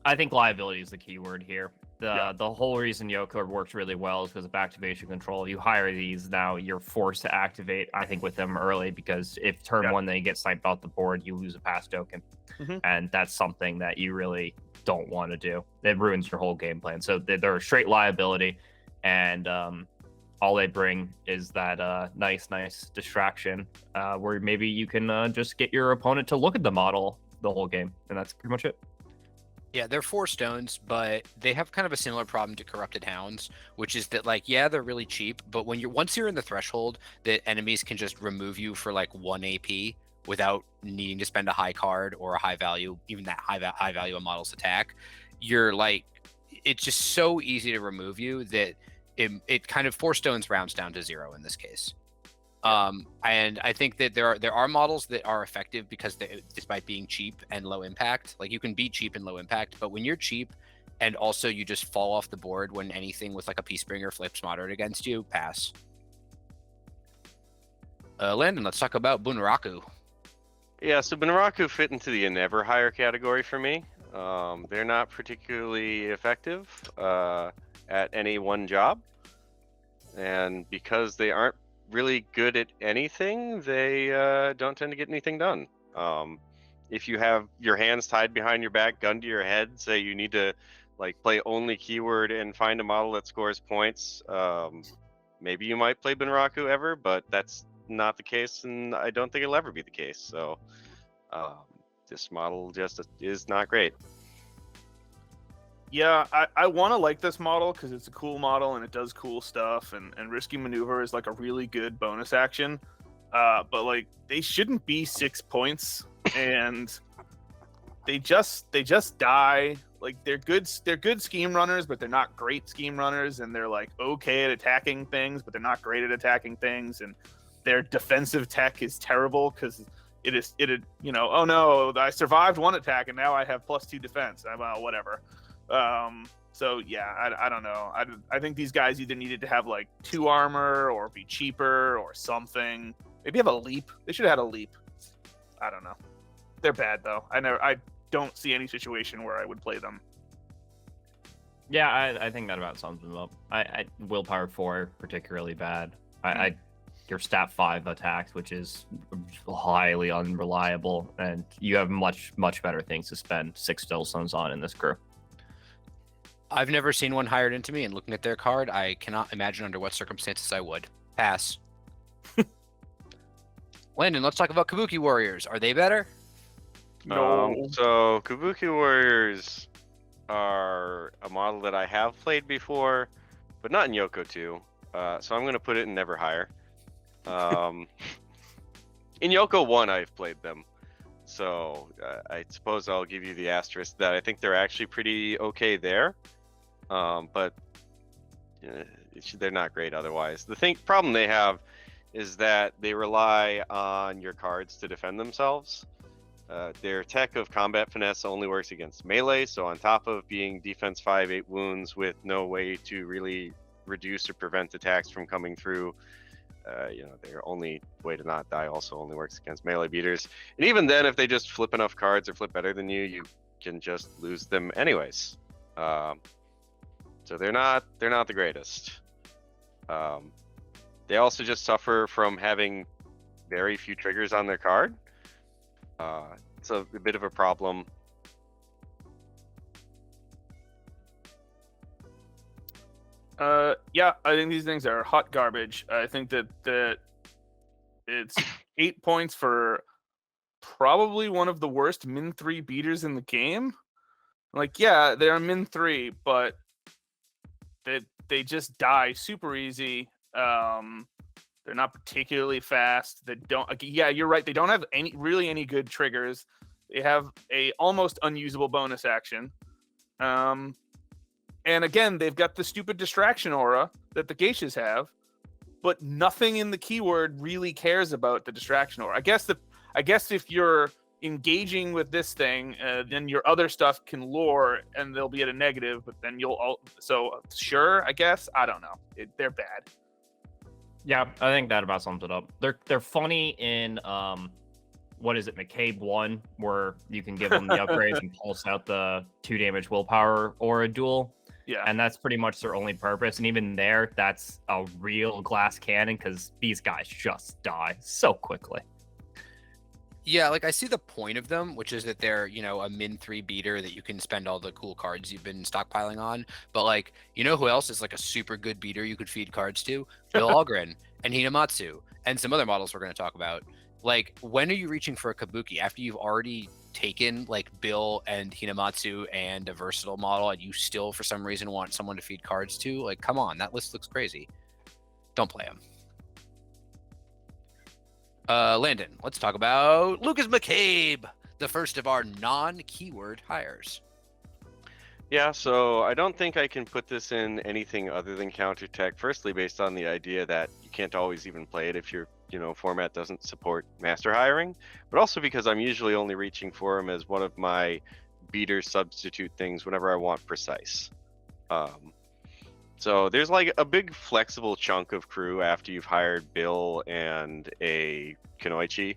I think liability is the key word here. The whole reason Youko works really well is because of activation control. You hire these, now you're forced to activate, I think, with them early, because if turn 1 they get sniped off the board, you lose a pass token. Mm-hmm. And that's something that you really don't want to do. It ruins your whole game plan. So they're a straight liability, and all they bring is that nice distraction where maybe you can just get your opponent to look at the model the whole game, and that's pretty much it. Yeah, they're 4 stones, but they have kind of a similar problem to Corrupted Hounds, which is that, like, yeah, they're really cheap, but once you're in the threshold that enemies can just remove you for like 1 AP without needing to spend a high card or a high value, even that high value of model's attack, you're like, it's just so easy to remove you that it kind of 4 stones rounds down to 0 in this case. And I think that there are models that are effective because despite being cheap and low impact, like you can be cheap and low impact, but when you're cheap and also you just fall off the board when anything with like a Peacebringer flips moderate against you, pass. Landon, let's talk about Bunraku. Yeah, so Bunraku fit into the never hire category for me. They're not particularly effective at any one job. And because they aren't really good at anything, they don't tend to get anything done. If you have your hands tied behind your back, gun to your head, say you need to like play only keyword and find a model that scores points, maybe you might play Bunraku ever, but that's not the case, and I don't think it'll ever be the case. So this model just is not great. Yeah, I want to like this model because it's a cool model and it does cool stuff, and Risky Maneuver is like a really good bonus action. But like they shouldn't be 6 points, and they just die. Like they're good scheme runners, but they're not great scheme runners, and they're like okay at attacking things, but they're not great at attacking things, and their defensive tech is terrible because it oh no, I survived one attack and now I have +2 defense. Well, whatever. So yeah, I don't know. I think these guys either needed to have like 2 armor or be cheaper or something. Maybe have a leap. They should have had a leap. I don't know. They're bad though. I don't see any situation where I would play them. Yeah, I think that about sums them up. I willpower 4 particularly bad. Your stat 5 attacks, which is highly unreliable, and you have much better things to spend 6 still stones on in this crew. I've never seen one hired into me, and looking at their card, I cannot imagine under what circumstances I would. Pass. Landon, let's talk about Kabuki Warriors. Are they better? No. So Kabuki Warriors are a model that I have played before, but not in Youko 2. So I'm going to put it in never hire. In Youko 1, I've played them. So I suppose I'll give you the asterisk that I think they're actually pretty okay there. But they're not great otherwise. The problem they have is that they rely on your cards to defend themselves. Their tech of combat finesse only works against melee, so on top of being defense 5, 8 wounds with no way to really reduce or prevent attacks from coming through, their only way to not die also only works against melee beaters. And even then, if they just flip enough cards or flip better than you, you can just lose them anyways. So they're not the greatest. They also just suffer from having very few triggers on their card. It's a bit of a problem. Yeah, I think these things are hot garbage. I think that it's 8 points for probably one of the worst min 3 beaters in the game. Like, yeah, they're min 3, but they just die super easy. They're not particularly fast. They don't. Yeah, you're right. They don't have any good triggers. They have a almost unusable bonus action. And again, they've got the stupid distraction aura that the Geishas have, but nothing in the keyword really cares about the distraction aura. I guess if you're engaging with this thing, then your other stuff can lure and they'll be at a negative, but then sure, I guess. I don't know. They're bad. Yeah, I think that about sums it up. They're funny in what is it, McCabe 1, where you can give them the upgrades and pulse out the 2 damage willpower or a duel. Yeah. And that's pretty much their only purpose. And even there, that's a real glass cannon because these guys just die so quickly. Yeah, like I see the point of them, which is that they're, a min 3 beater that you can spend all the cool cards you've been stockpiling on. But like, who else is like a super good beater you could feed cards to? Bill Algren and Hinamatsu and some other models we're going to talk about. Like, when are you reaching for a Kabuki after you've already taken like Bill and Hinamatsu and a versatile model, and you still for some reason want someone to feed cards to? Like, come on, that list looks crazy. Don't play them. Landon, let's talk about Lucas McCabe, the first of our non-keyword hires. Yeah, so I don't think I can put this in anything other than counterattack. Firstly, based on the idea that you can't always even play it if your format doesn't support master hiring, but also because I'm usually only reaching for him as one of my beater substitute things whenever I want precise. So there's like a big flexible chunk of crew after you've hired Bill and a Kunoichi,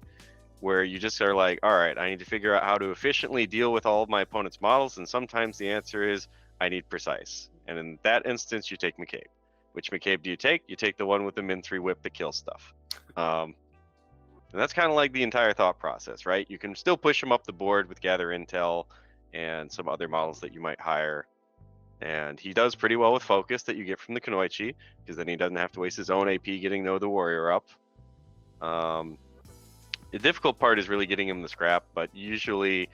where you just are like, all right, I need to figure out how to efficiently deal with all of my opponent's models, and sometimes the answer is I need precise. And in that instance, you take McCabe. Which McCabe do you take? You take the one with the min-3 whip that kills stuff. And that's kind of like the entire thought process, right? You can still push him up the board with gather intel and some other models that you might hire. And he does pretty well with focus that you get from the Kunoichi, because then he doesn't have to waste his own AP getting No the Warrior up. The difficult part is really getting him the scrap, but usually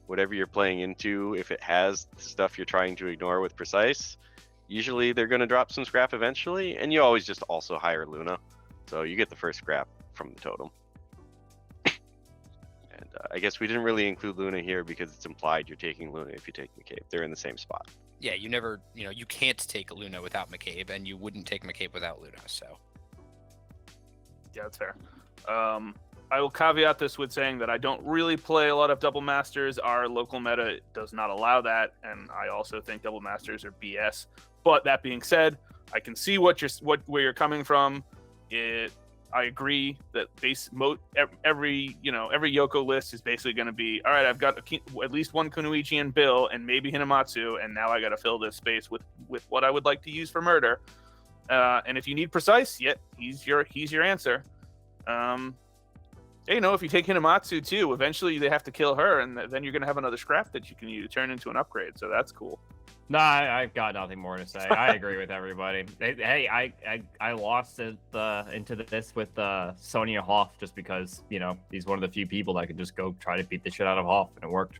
whatever you're playing into, if it has stuff you're trying to ignore with precise, usually they're going to drop some scrap eventually, and you always just also hire Luna. So you get the first scrap from the totem. And I guess we didn't really include Luna here because it's implied you're taking Luna if you take McCabe. They're in the same spot. Yeah, you never, you can't take Luna without McCabe, and you wouldn't take McCabe without Luna, so. Yeah, that's fair. I will caveat this with saying that I don't really play a lot of double masters. Our local meta does not allow that, and I also think double masters are BS. But that being said, I can see where you're coming from. I agree that every Youko list is basically going to be, all right, I've got at least one Kunoichi and Bill, and maybe Hinamatsu, and now I got to fill this space with what I would like to use for murder. And if you need precise, he's your answer. If you take Hinamatsu too, eventually they have to kill her, and then you're gonna have another scrap that you can turn into an upgrade. So that's cool. No, I've got nothing more to say. I agree with everybody. Hey, I lost into this with Sonya Hoff just because he's one of the few people that could just go try to beat the shit out of Hoff, and it worked.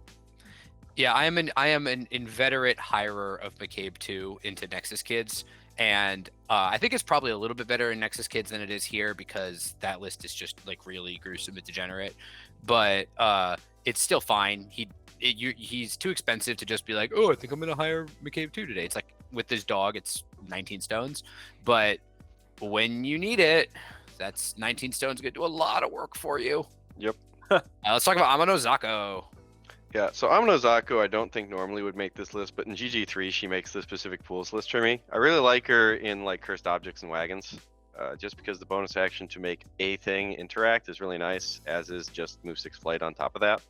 Yeah, I am an inveterate hirer of McCabe 2 into Nexus Kids. And I think it's probably a little bit better in Nexus Kids than it is here because that list is just like really gruesome and degenerate. But it's still fine. He's too expensive to just be like, oh, I think I'm gonna hire McCabe 2 today. It's like with this dog, it's 19 stones. But when you need it, that's 19 stones gonna do a lot of work for you. Yep. Let's talk about No Zako. Yeah, so No Zako I don't think normally would make this list, but in GG3 she makes the specific pools list for me. I really like her in like cursed objects and wagons, just because the bonus action to make a thing interact is really nice, as is just move 6 flight on top of that.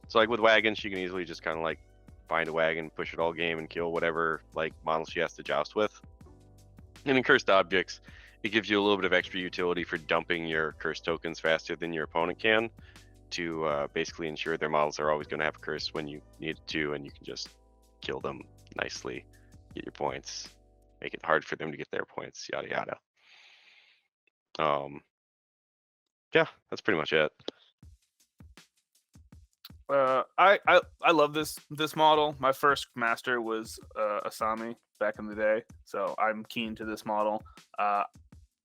So like with wagons, she can easily just kind of like find a wagon, push it all game, and kill whatever like model she has to joust with. And in cursed objects, it gives you a little bit of extra utility for dumping your curse tokens faster than your opponent can, to basically ensure their models are always going to have a curse when you need to, and you can just kill them nicely, get your points, make it hard for them to get their points, yada yada. Yeah, that's pretty much it. I love this model. My first master was Asami back in the day, so I'm keen to this model. I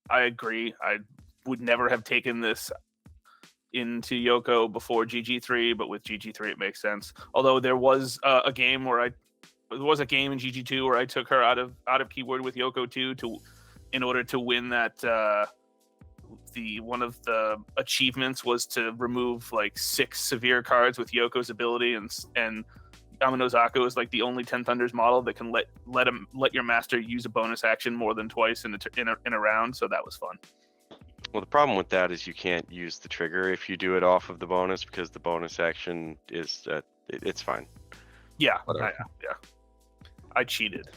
agree. I would never have taken this into Youko before GG3, but with GG3 it makes sense. Although there was a game in GG2 where I took her out of keyword with Youko 2 in order to win that. One of the achievements was to remove like 6 severe cards with Yoko's ability, and No Zako is like the only 10 Thunders model that can let your master use a bonus action more than twice in a round. So that was fun. Well, the problem with that is you can't use the trigger if you do it off of the bonus, because the bonus action is it's fine. Yeah, I cheated.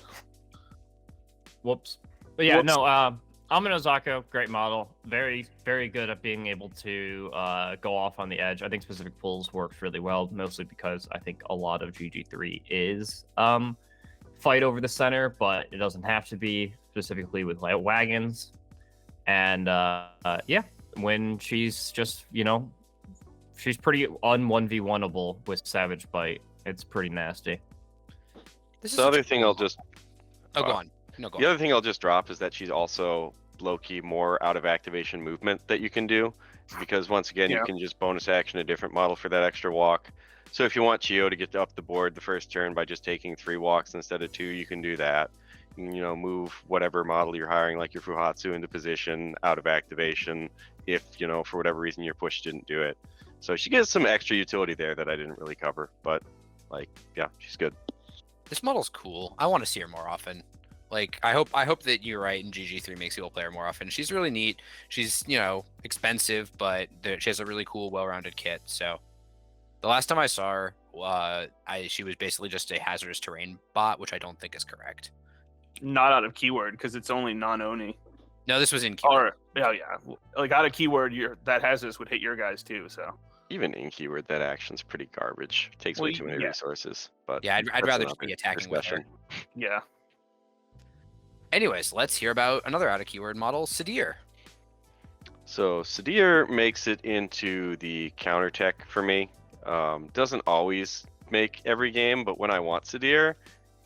Whoops. But yeah, Whoops. no. No Zako, great model. Very, very good at being able to go off on the edge. I think specific pulls works really well, mostly because I think a lot of GG3 is fight over the center, but it doesn't have to be, specifically with light wagons. And yeah, when she's just, she's pretty un-1v1able with Savage Bite. It's pretty nasty. The other thing I'll just... Oh, go on. No, go on. The other thing I'll just drop is that she's also low-key more out-of-activation movement that you can do. Because once again, you can just bonus action a different model for that extra walk. So if you want Chiyo to get up the board the first turn by just taking 3 walks instead of 2, you can do that. You can, move whatever model you're hiring, like your Fuhatsu, into position out of activation if, for whatever reason your push didn't do it. So she gets some extra utility there that I didn't really cover, but yeah, she's good. This model's cool. I want to see her more often. I hope that you're right and GG3 makes people play her more often. She's really neat. She's, expensive, but she has a really cool, well-rounded kit. So the last time I saw her, she was basically just a hazardous terrain bot, which I don't think is correct. Not out of keyword, because it's only non-Oni. No, this was in keyword. Yeah. Out of keyword, that hazardous would hit your guys too, so. Even in keyword, that action's pretty garbage. It takes way too many resources. But yeah, I'd rather just be attacking with her. Yeah. Anyways, let's hear about another out of keyword model, Sidir. So Sidir makes it into the counter tech for me. Doesn't always make every game, but when I want Sidir,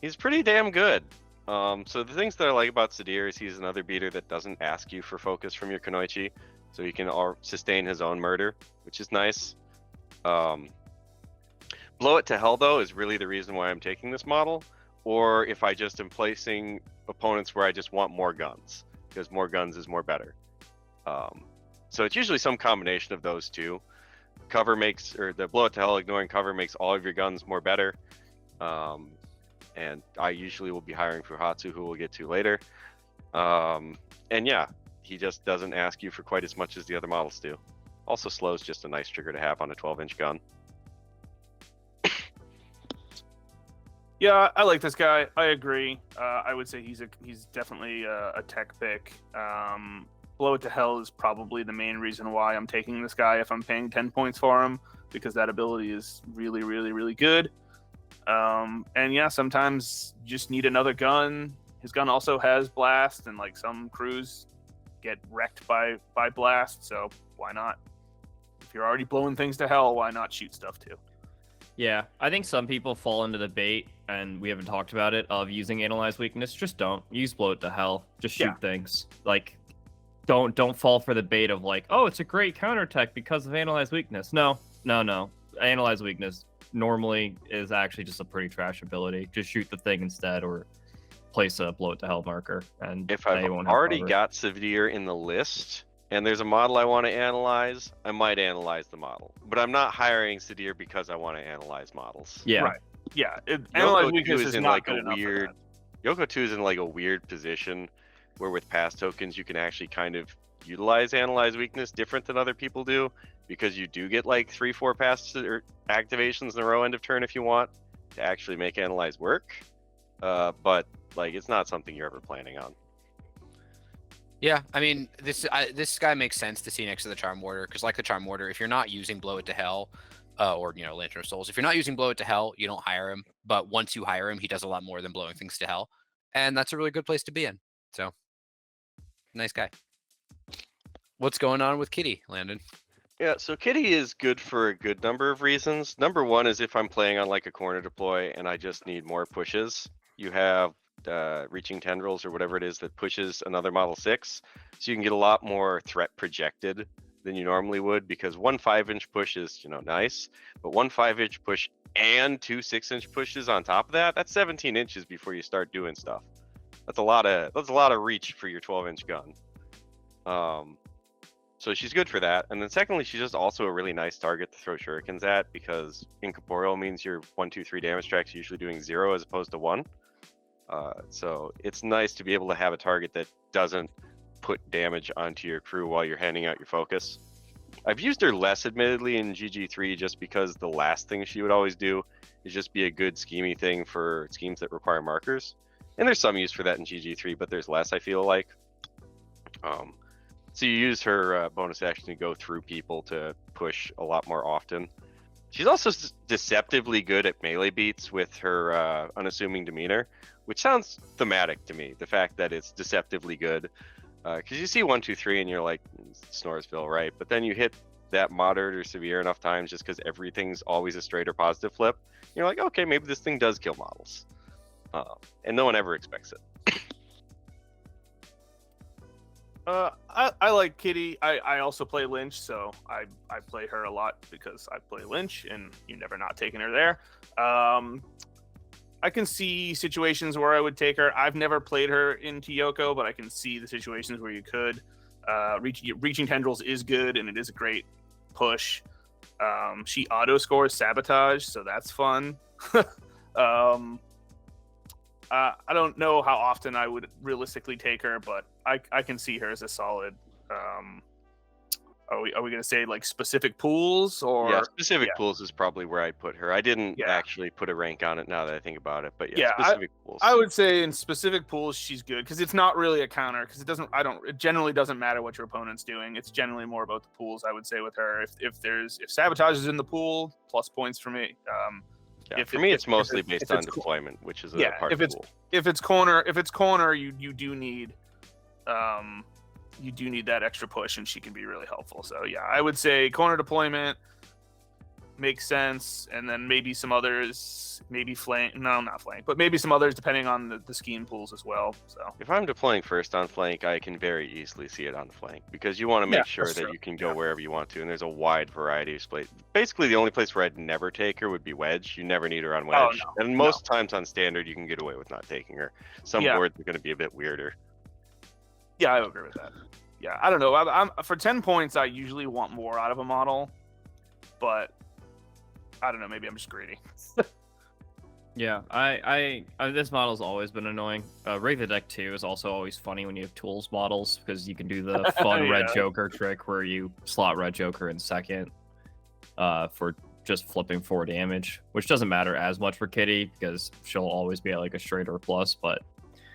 he's pretty damn good. So the things that I like about Sidir is he's another beater that doesn't ask you for focus from your Kunoichi, so he can sustain his own murder, which is nice. Blow it to hell, though, is really the reason why I'm taking this model, or if I just am placing opponents where I just want more guns, because more guns is more better. So it's usually some combination of those two. The blow it to hell ignoring cover makes all of your guns more better. And I usually will be hiring Fuhatsu, who we'll get to later. And yeah, he just doesn't ask you for quite as much as the other models do. Also, slow is just a nice trigger to have on a 12-inch gun. Yeah, I like this guy. I agree. I would say he's definitely a tech pick. Blow it to hell is probably the main reason why I'm taking this guy if I'm paying 10 points for him, because that ability is really, really, really good. And yeah, sometimes you just need another gun. His gun also has blast, and some crews get wrecked by blast, so why not? If you're already blowing things to hell, why not shoot stuff too? Yeah, I think some people fall into the bait, and we haven't talked about it, of using Analyze Weakness. Just don't. Use Blow It to Hell. Just shoot things. Don't fall for the bait of oh, it's a great counterattack because of Analyze Weakness. No. Analyze Weakness normally is actually just a pretty trash ability. Just shoot the thing instead, or place a Blow It to Hell marker. And if I've already got Sidir in the list, and there's a model I want to analyze, I might analyze the model. But I'm not hiring Sidir because I want to analyze models. Yeah. Right. Yeah. Analyze Weakness is in not good enough for that. Yoko 2 is in a weird position where with pass tokens you can actually kind of utilize Analyze Weakness different than other people do, because you do get 3-4 pass or activations in a row end of turn if you want to actually make Analyze work. But it's not something you're ever planning on. Yeah, I mean, this guy makes sense to see next to the Charm Warder, because like the Charm Warder, if you're not using Blow It to Hell, or Lantern of Souls, if you're not using Blow It to Hell, you don't hire him. But once you hire him, he does a lot more than blowing things to hell, and that's a really good place to be in. So, nice guy. What's going on with Kitty, Landon? Yeah, so Kitty is good for a good number of reasons. Number one is if I'm playing on a corner deploy and I just need more pushes. You have Reaching Tendrils or whatever it is that pushes another model 6, so you can get a lot more threat projected than you normally would, because one 5-inch push is nice, but one 5-inch push and 2 6-inch pushes on top of that's 17 inches before you start doing stuff. That's a lot of reach for your 12-inch gun. So she's good for that. And then secondly, she's just also a really nice target to throw shurikens at, because incorporeal means your 1, 2, 3 damage track's usually doing 0 as opposed to 1. So it's nice to be able to have a target that doesn't put damage onto your crew while you're handing out your focus. I've used her less, admittedly, in GG3, just because the last thing she would always do is just be a good schemey thing for schemes that require markers. And there's some use for that in GG3, but there's less, I feel like. So you use her bonus action to go through people to push a lot more often. She's also deceptively good at melee beats with her unassuming demeanor, which sounds thematic to me, the fact that it's deceptively good. Because you see 1, 2, 3 and you're like, Snoresville, right? But then you hit that moderate or severe enough times just because everything's always a straight or positive flip. You're like, okay, maybe this thing does kill models. And no one ever expects it. I like Kitty. I also play Lynch, so I play her a lot because I play Lynch, and you're never not taking her there. I can see situations where I would take her. I've never played her into Youko, but I can see the situations where you could. Reaching Tendrils is good, and it is a great push. She auto scores Sabotage, so that's fun. I don't know how often I would realistically take her, but I can see her as a solid. Are we going to say like specific pools or? Yeah, specific pools is probably where I'd put her. I didn't actually put a rank on it now that I think about it, but specific pools. I would say in specific pools she's good because it's not really a counter because it generally doesn't matter what your opponent's doing. It's generally more about the pools. I would say with her, if Sabotage is in the pool, plus points for me. For me, it's mostly based on deployment, which is a part of the pool. If it's corner, you do need that extra push, and she can be really helpful. So yeah, I would say corner deployment makes sense, and then maybe some others, maybe flank. No, not flank, but maybe some others depending on the scheme pools as well. So if I'm deploying first on flank, I can very easily see it on the flank because you want to make sure that you can go wherever you want to, and there's a wide variety of places. Basically, the only place where I'd never take her would be wedge. You never need her on wedge, and most times on standard, you can get away with not taking her. Some boards are going to be a bit weirder. Yeah, I agree with that. Yeah, I don't know. I'm for 10 points, I usually want more out of a model, but I don't know. Maybe I'm just greedy. Yeah, I this model's always been annoying. Raid the Deck 2 is also always funny when you have tools models because you can do the fun Red Joker trick where you slot Red Joker in second for just flipping 4 damage, which doesn't matter as much for Kitty because she'll always be at like a straight or plus, but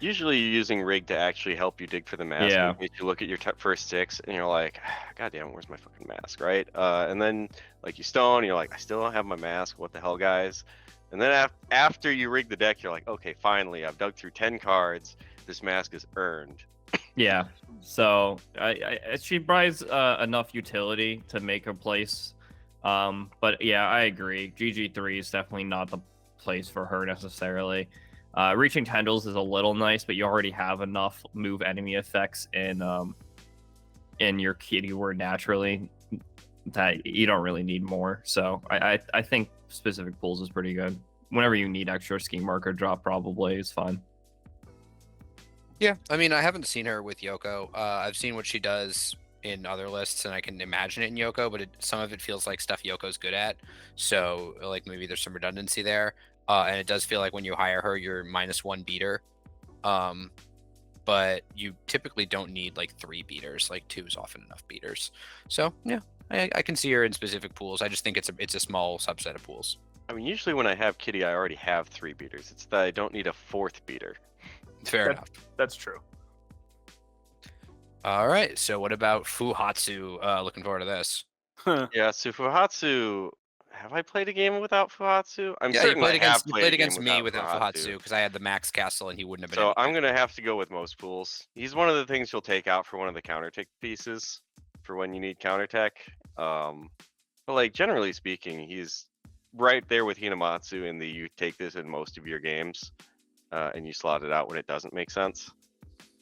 usually you're using rig to actually help you dig for the mask. Yeah. In case you look at your first 6 and you're like, God damn, where's my fucking mask, right? And then like you stone, you're like, I still don't have my mask. What the hell, guys? And then after you rig the deck, you're like, okay, finally, I've dug through 10 cards. This mask is earned. Yeah. So she provides enough utility to make a place. But yeah, I agree. GG3 is definitely not the place for her necessarily. Reaching Tendrils is a little nice, but you already have enough move enemy effects in your keyword naturally that you don't really need more. So I think specific pools is pretty good. Whenever you need extra scheme marker drop, probably is fine. Yeah, I mean, I haven't seen her with Youko. I've seen what she does in other lists, and I can imagine it in Youko, but some of it feels like stuff Yoko's good at. So like maybe there's some redundancy there. And it does feel like when you hire her, you're -1 beater. But you typically don't need like 3 beaters. Like 2 is often enough beaters. So yeah, I can see her in specific pools. I just think it's a small subset of pools. I mean, usually when I have Kitty, I already have 3 beaters. It's that I don't need a 4th beater. Fair enough. That's true. All right. So what about Fuhatsu? Looking forward to this. Yeah, so Fuhatsu. Have I played a game without Fuhatsu? I'm Yeah, certain you I played against me without Fuhatsu because I had the max castle and he wouldn't have been. So I'm gonna have to go with most pools. He's one of the things you'll take out for one of the counter tech pieces for when you need counter tech. But like generally speaking, he's right there with Hinamatsu in the you take this in most of your games, and you slot it out when it doesn't make sense.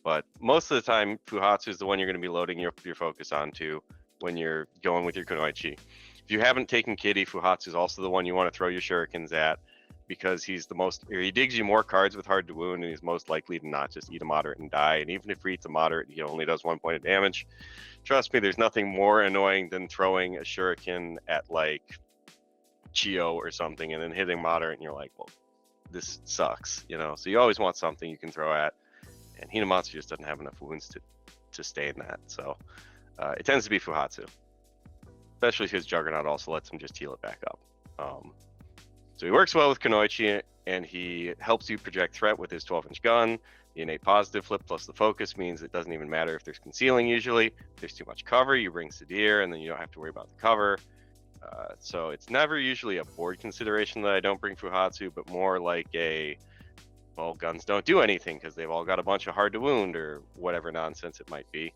But most of the time, Fuhatsu is the one you're going to be loading your focus onto when you're going with your Kunoichi. If you haven't taken Kitty, Fuhatsu is also the one you want to throw your shurikens at because he's he digs you more cards with hard to wound, and he's most likely to not just eat a moderate and die. And even if he eats a moderate, he only does 1 point of damage. Trust me, there's nothing more annoying than throwing a shuriken at like Chiyo or something and then hitting moderate, and you're like, well, this sucks, you know? So you always want something you can throw at, and Hinamatsu just doesn't have enough wounds to sustain that. So it tends to be Fuhatsu. Especially because Juggernaut also lets him just heal it back up. So he works well with Kunoichi, and he helps you project threat with his 12-inch gun. The innate positive flip plus the focus means it doesn't even matter if there's concealing usually. If there's too much cover, you bring Sidir, and then you don't have to worry about the cover. So it's never usually a board consideration that I don't bring Fuhatsu, but more like well, guns don't do anything because they've all got a bunch of hard to wound or whatever nonsense it might be.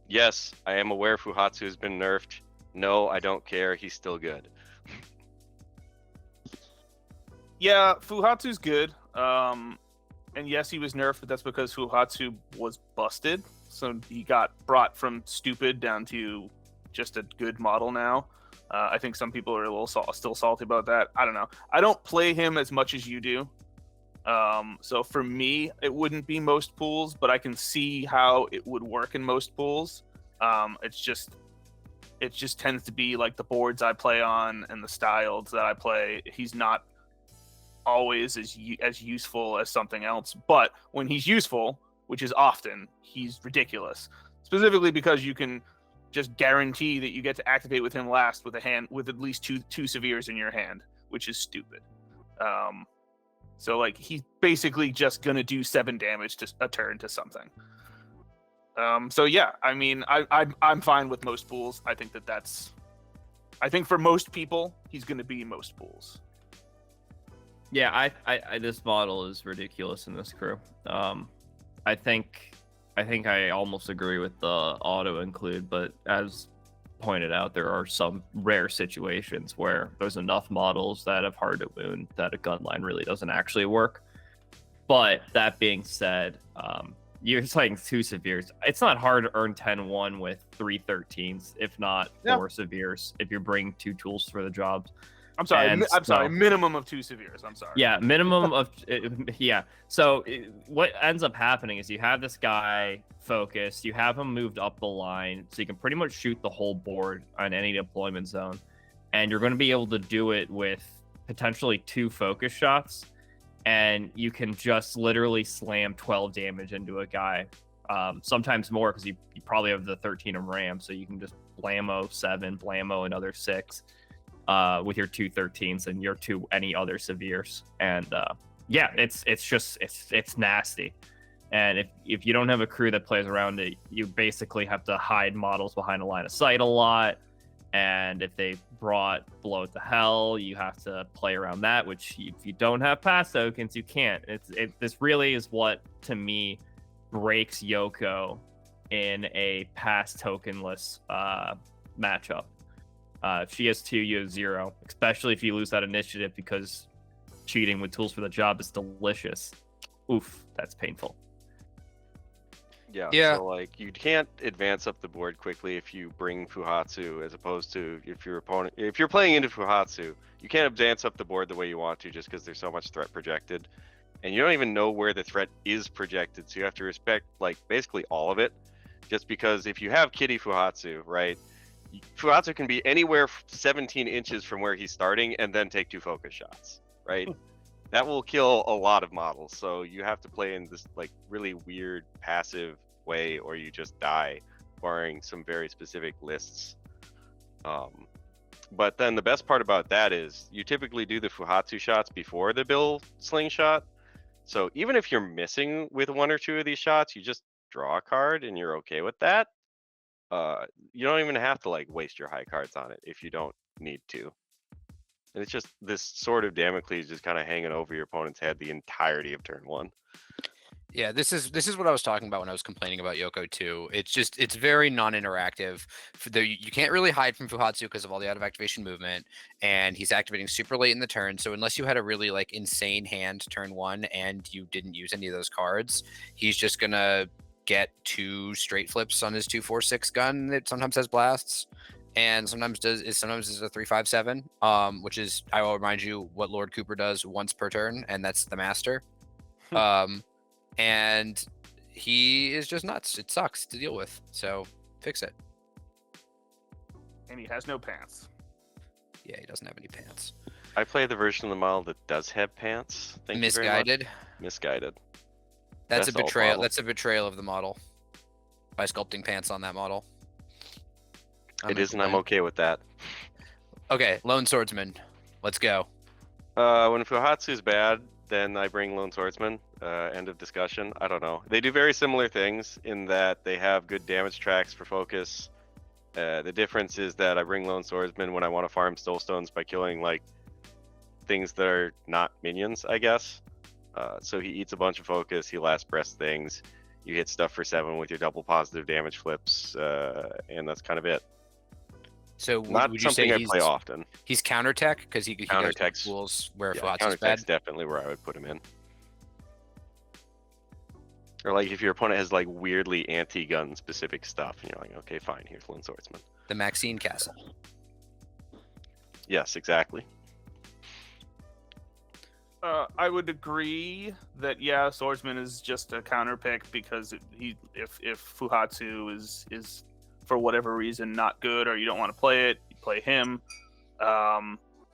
Yes, I am aware Fuhatsu has been nerfed. No, I don't care. He's still good. Yeah, Fuhatsu's good. And yes, he was nerfed, but that's because Fuhatsu was busted. So he got brought from stupid down to just a good model now. I think some people are a little still salty about that. I don't know. I don't play him as much as you do. So for me, it wouldn't be most pools, but I can see how it would work in most pools. It just tends to be like the boards I play on and the styles that I play. He's not always as useful as something else, but when he's useful, which is often, he's ridiculous. Specifically because you can just guarantee that you get to activate with him last with a hand with at least two severes in your hand, which is stupid. So like he's basically just gonna do 7 damage to a turn to something. So yeah, I mean, I'm fine with most pools. I think I think for most people, he's gonna be most pools. Yeah, I this model is ridiculous in this crew. I think I almost agree with the auto include, but as pointed out, there are some rare situations where there's enough models that have hard to wound that a gun line really doesn't actually work. But that being said, you're playing 2 severes. It's not hard to earn 10-1 with 3 13s, if not 4 severes, if you're bringing 2 tools for the job. I'm sorry. Sorry. Minimum of 2 severes. I'm sorry. Yeah, minimum of yeah. So what ends up happening is you have this guy focused, you have him moved up the line, so you can pretty much shoot the whole board on any deployment zone, and you're going to be able to do it with potentially 2 focus shots, and you can just literally slam 12 damage into a guy, sometimes more because you probably have the 13 of RAM, so you can just blammo 7, blammo another 6. With your 2 13s and your 2 any other severes, and yeah, it's nasty. And if you don't have a crew that plays around it, you basically have to hide models behind a line of sight a lot. And if they brought blow it to hell, you have to play around that. Which if you don't have pass tokens, you can't. This really is what to me breaks Youko in a pass tokenless matchup. If she has 2, you have 0, especially if you lose that initiative because cheating with tools for the job is delicious. Oof, that's painful. Yeah. So like you can't advance up the board quickly if you bring Fuhatsu, as opposed to if you're playing into Fuhatsu, you can't advance up the board the way you want to just because there's so much threat projected, and you don't even know where the threat is projected. So you have to respect like basically all of it, just because if you have Kitty Fuhatsu, right? Fuhatsu can be anywhere 17 inches from where he's starting and then take 2 focus shots, right? That will kill a lot of models. So you have to play in this like really weird passive way, or you just die, barring some very specific lists. But then the best part about that is you typically do the Fuhatsu shots before the Bill slingshot. So even if you're missing with 1 or 2 of these shots, you just draw a card and you're okay with that. You don't even have to like waste your high cards on it if you don't need to. And it's just this sword of Damocles just kind of hanging over your opponent's head the entirety of turn 1. Yeah, this is what I was talking about when I was complaining about Youko too. It's very non-interactive. You can't really hide from Fuhatsu because of all the out of activation movement, and he's activating super late in the turn. So unless you had a really like insane hand turn 1 and you didn't use any of those cards, he's just gonna get 2 straight flips on his 2-4-6 gun that sometimes has blasts, and sometimes is a 3-5-7, which is, I will remind you, what Lord Cooper does once per turn, and that's the master. And he is just nuts. It sucks to deal with, so fix it. And he has no pants. Yeah, he doesn't have any pants. I play the version of the model that does have pants. Thank you very much. Misguided. That's a betrayal. That's a betrayal of the model by sculpting pants on that model. It is, and I'm okay with that. Okay, Lone Swordsman. Let's go. When Fuhatsu is bad, then I bring Lone Swordsman. End of discussion. I don't know. They do very similar things in that they have good damage tracks for focus. The difference is that I bring Lone Swordsman when I want to farm Soulstones by killing like things that are not minions, I guess. So he eats a bunch of focus, he last breaths things, you hit stuff for 7 with your double positive damage flips, and that's kind of it. So not would you something say I play often. He's counter tech because he counter goes tools where yeah, Fuhatsu's counter bad? tech's definitely where I would put him in. Or like if your opponent has like weirdly anti-gun specific stuff, and you're like, okay, fine, here's Lone Swordsman. The Maxine Castle. Yes, exactly. I would agree that yeah, Swordsman is just a counter pick because if Fuhatsu is for whatever reason not good or you don't want to play it, you play him.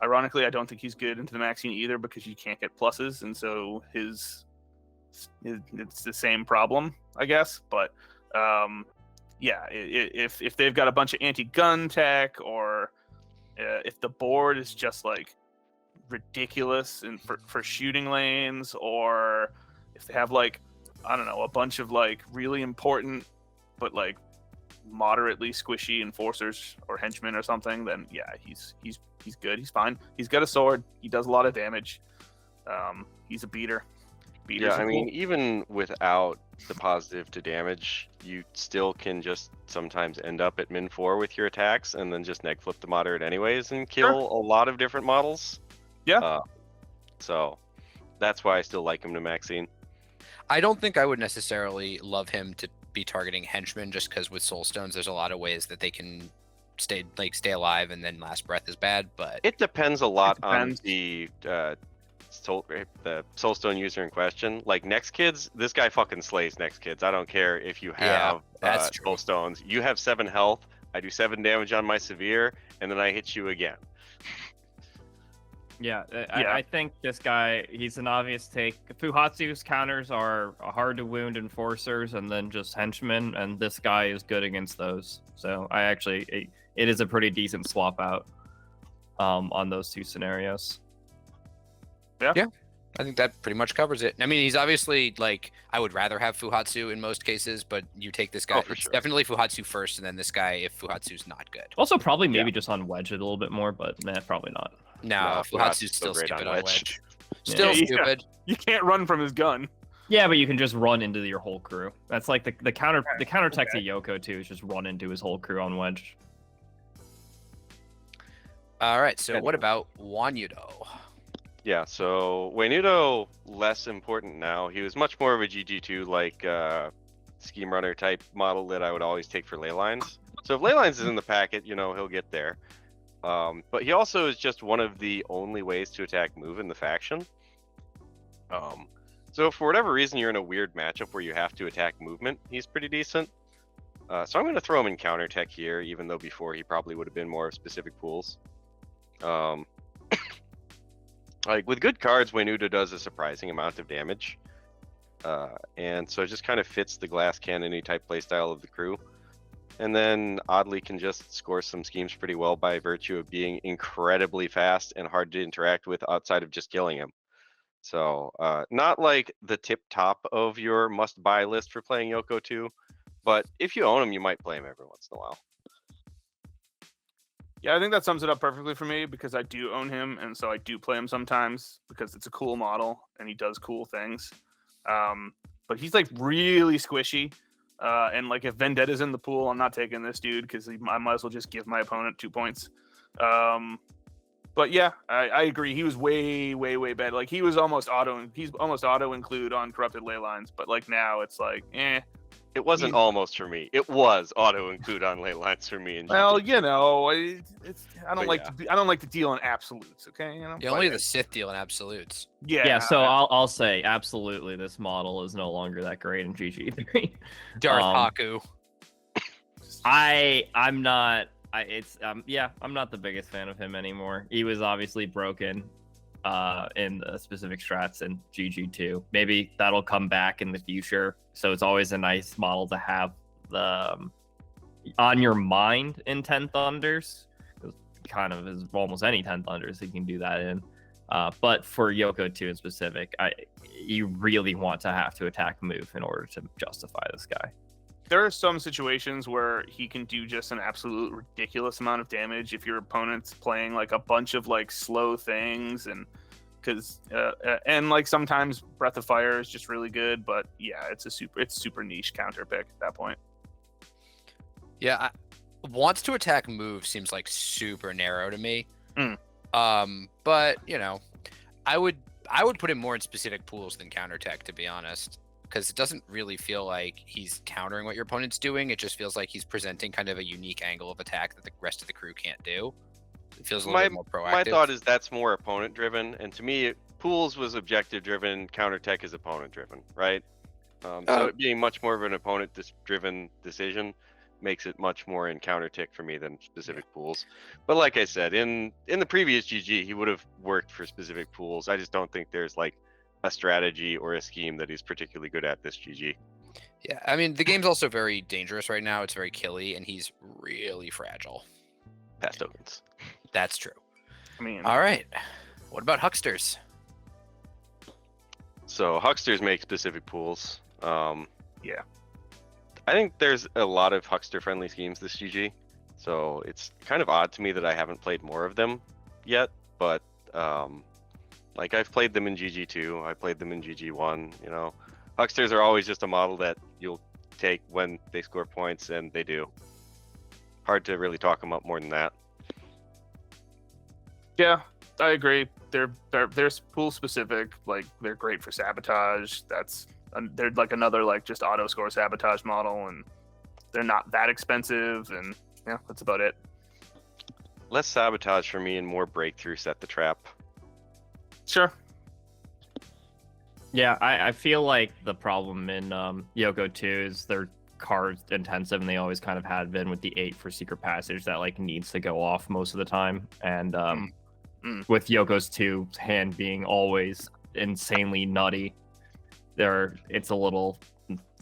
Ironically, I don't think he's good into the Maxine either because you can't get pluses, and so it's the same problem, I guess. But yeah, if they've got a bunch of anti-gun tech, or if the board is just like ridiculous and for shooting lanes, or if they have like, I don't know, a bunch of like really important but like moderately squishy enforcers or henchmen or something, then yeah, he's good. He's fine. He's got a sword. He does a lot of damage. He's a beater. Yeah, I mean, even without the positive to damage, you still can just sometimes end up at min 4 with your attacks and then just neg flip the moderate anyways and kill a lot of different models. Yeah. So that's why I still like him to Maxine. I don't think I would necessarily love him to be targeting henchmen, just because with soul stones there's a lot of ways that they can stay alive, and then last breath is bad. But it depends a lot on the soulstone user in question. Like next kids, this guy fucking slays next kids. I don't care if you have soul stones. You have 7 health, I do 7 damage on my severe, and then I hit you again. Yeah, I think this guy, he's an obvious take. Fuhatsu's counters are hard to wound enforcers and then just henchmen, and this guy is good against those. So it is a pretty decent swap out on those 2 scenarios. Yeah, I think that pretty much covers it. I mean, he's obviously like, I would rather have Fuhatsu in most cases, but you take this guy, it's definitely Fuhatsu first, and then this guy if Fuhatsu's not good. Also, probably maybe just on wedge it a little bit more, but probably not. No, Fuhatsu's still stupid on wedge. Still stupid. You can't run from his gun. Yeah, but you can just run into your whole crew. That's like the counter tech to Youko too, is just run into his whole crew on wedge. All right, so what about Wanyudo? Yeah, so Wanyudo, less important now. He was much more of a GG2 like scheme runner type model that I would always take for ley lines. So if ley lines is in the packet, he'll get there. But he also is just one of the only ways to attack move in the faction. So if for whatever reason you're in a weird matchup where you have to attack movement, he's pretty decent. So I'm going to throw him in counter tech here, even though before he probably would have been more specific pools. Like with good cards, Wanyudo does a surprising amount of damage. And so it just kind of fits the glass cannon-y type playstyle of the crew. And then oddly can just score some schemes pretty well by virtue of being incredibly fast and hard to interact with outside of just killing him. So not like the tip top of your must buy list for playing Youko 2, but if you own him, you might play him every once in a while. Yeah, I think that sums it up perfectly for me because I do own him, and so I do play him sometimes because it's a cool model and he does cool things. But he's like really squishy. And like if Vendetta's in the pool, I'm not taking this dude because I might as well just give my opponent 2 points. But yeah, I agree. He was way bad. Like he's almost auto include on corrupted ley lines, but like now it's like, It wasn't almost for me. It was auto include on ley lines for me. Well, I don't like to deal in absolutes. Okay, only the Sith deal in absolutes. Yeah. So I'll say absolutely, this model is no longer that great in GG3. Darth Haku. I'm not the biggest fan of him anymore. He was obviously broken in the specific strats in GG2. Maybe that'll come back in the future. So it's always a nice model to have on your mind in 10 Thunders. Kind of is almost any 10 Thunders you can do that in. But for Youko 2 in specific, you really want to have to attack move in order to justify this guy. There are some situations where he can do just an absolute ridiculous amount of damage if your opponent's playing like a bunch of like slow things, and and like sometimes Breath of Fire is just really good, but yeah, it's super niche counter pick at that point. Yeah, wants to attack move seems like super narrow to me. But I would put him more in specific pools than counter tech, to be honest. because it doesn't really feel like he's countering what your opponent's doing. It just feels like he's presenting kind of a unique angle of attack that the rest of the crew can't do. It feels a little bit more proactive. My thought is that's more opponent driven, and to me, pools was objective driven, counter tech is opponent driven, right? So it being much more of an opponent driven decision makes it much more in counter tech for me than specific pools. But like I said, in the previous GG, he would have worked for specific pools. I just don't think there's like a strategy or a scheme that he's particularly good at this GG. Yeah, I mean, the game's also very dangerous right now. It's very killy, and he's really fragile. Pass tokens. That's true. I mean, All right. What about Hucksters? So Hucksters make specific pools. Yeah. I think there's a lot of Huckster-friendly schemes this GG, so it's kind of odd to me that I haven't played more of them yet. But like I've played them in GG2, I played them in GG1. You know, Hucksters are always just a model that you'll take when they score points, and they do. Hard to really talk them up more than that. Yeah, I agree. They're pool specific. Like they're great for sabotage. They're like another like just auto score sabotage model, and they're not that expensive. And yeah, that's about it. Less sabotage for me and more breakthrough set the trap. Sure. Yeah, I feel like the problem in Youko 2 is they're card intensive, and they always kind of had been with the 8 for secret passage that like needs to go off most of the time. And with Yoko's 2 hand being always insanely nutty, it's a little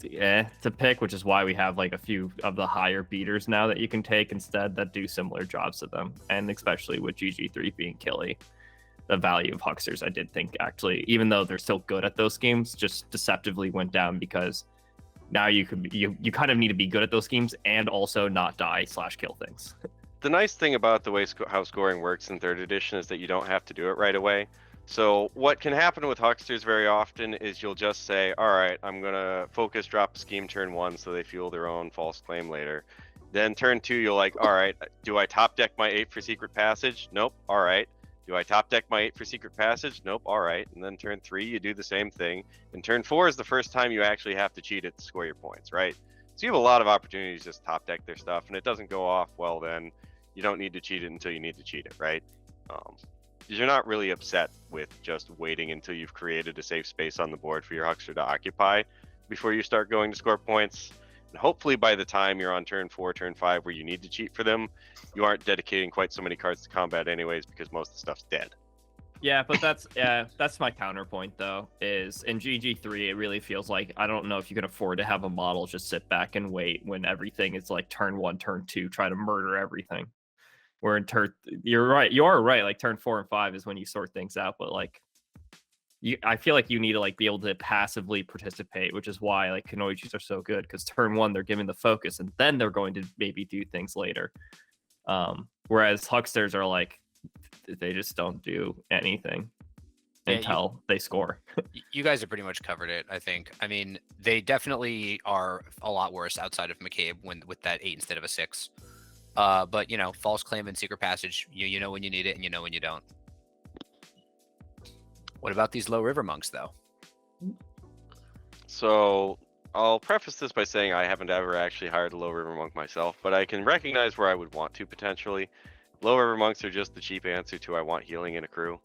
to pick, which is why we have like a few of the higher beaters now that you can take instead that do similar jobs to them. And especially with GG3 being killy, the value of Hucksters, I did think actually, even though they're still good at those schemes, just deceptively went down, because now you kind of need to be good at those schemes and also not die / kill things. The nice thing about the way how scoring works in 3rd edition is that you don't have to do it right away. So what can happen with Hucksters very often is you'll just say, all right, I'm going to focus drop a scheme turn 1 so they fuel their own false claim later. Then turn 2, you're like, all right, do I top deck my 8 for secret passage? Nope. All right. Do I top deck my 8 for secret passage? Nope. All right. And then turn 3, you do the same thing. And turn 4 is the first time you actually have to cheat it to score your points, right? So you have a lot of opportunities to just top deck their stuff, and it doesn't go off well then. You don't need to cheat it until you need to cheat it, right? You're not really upset with just waiting until you've created a safe space on the board for your Huckster to occupy before you start going to score points. And hopefully by the time you're on turn 4, turn 5, where you need to cheat for them, you aren't dedicating quite so many cards to combat anyways, because most of the stuff's dead. Yeah, but that's my counterpoint though, is in GG3 it really feels like I don't know if you can afford to have a model just sit back and wait when everything is like turn 1, turn 2, try to murder everything. Where in you are right, like turn 4 and 5 is when you sort things out, but like I feel like you need to like be able to passively participate, which is why like Kunoichis are so good, because turn 1 they're giving the focus and then they're going to maybe do things later. Whereas Hucksters are like, they just don't do anything until they score. You guys have pretty much covered it, I think. I mean, they definitely are a lot worse outside of McCabe with that 8 instead of a 6. But you know, false claim and secret passage, you know when you need it and you know when you don't. What about these low river monks though? So I'll preface this by saying I haven't ever actually hired a low river monk myself, but I can recognize where I would want to potentially. Low river monks are just the cheap answer to I want healing in a crew.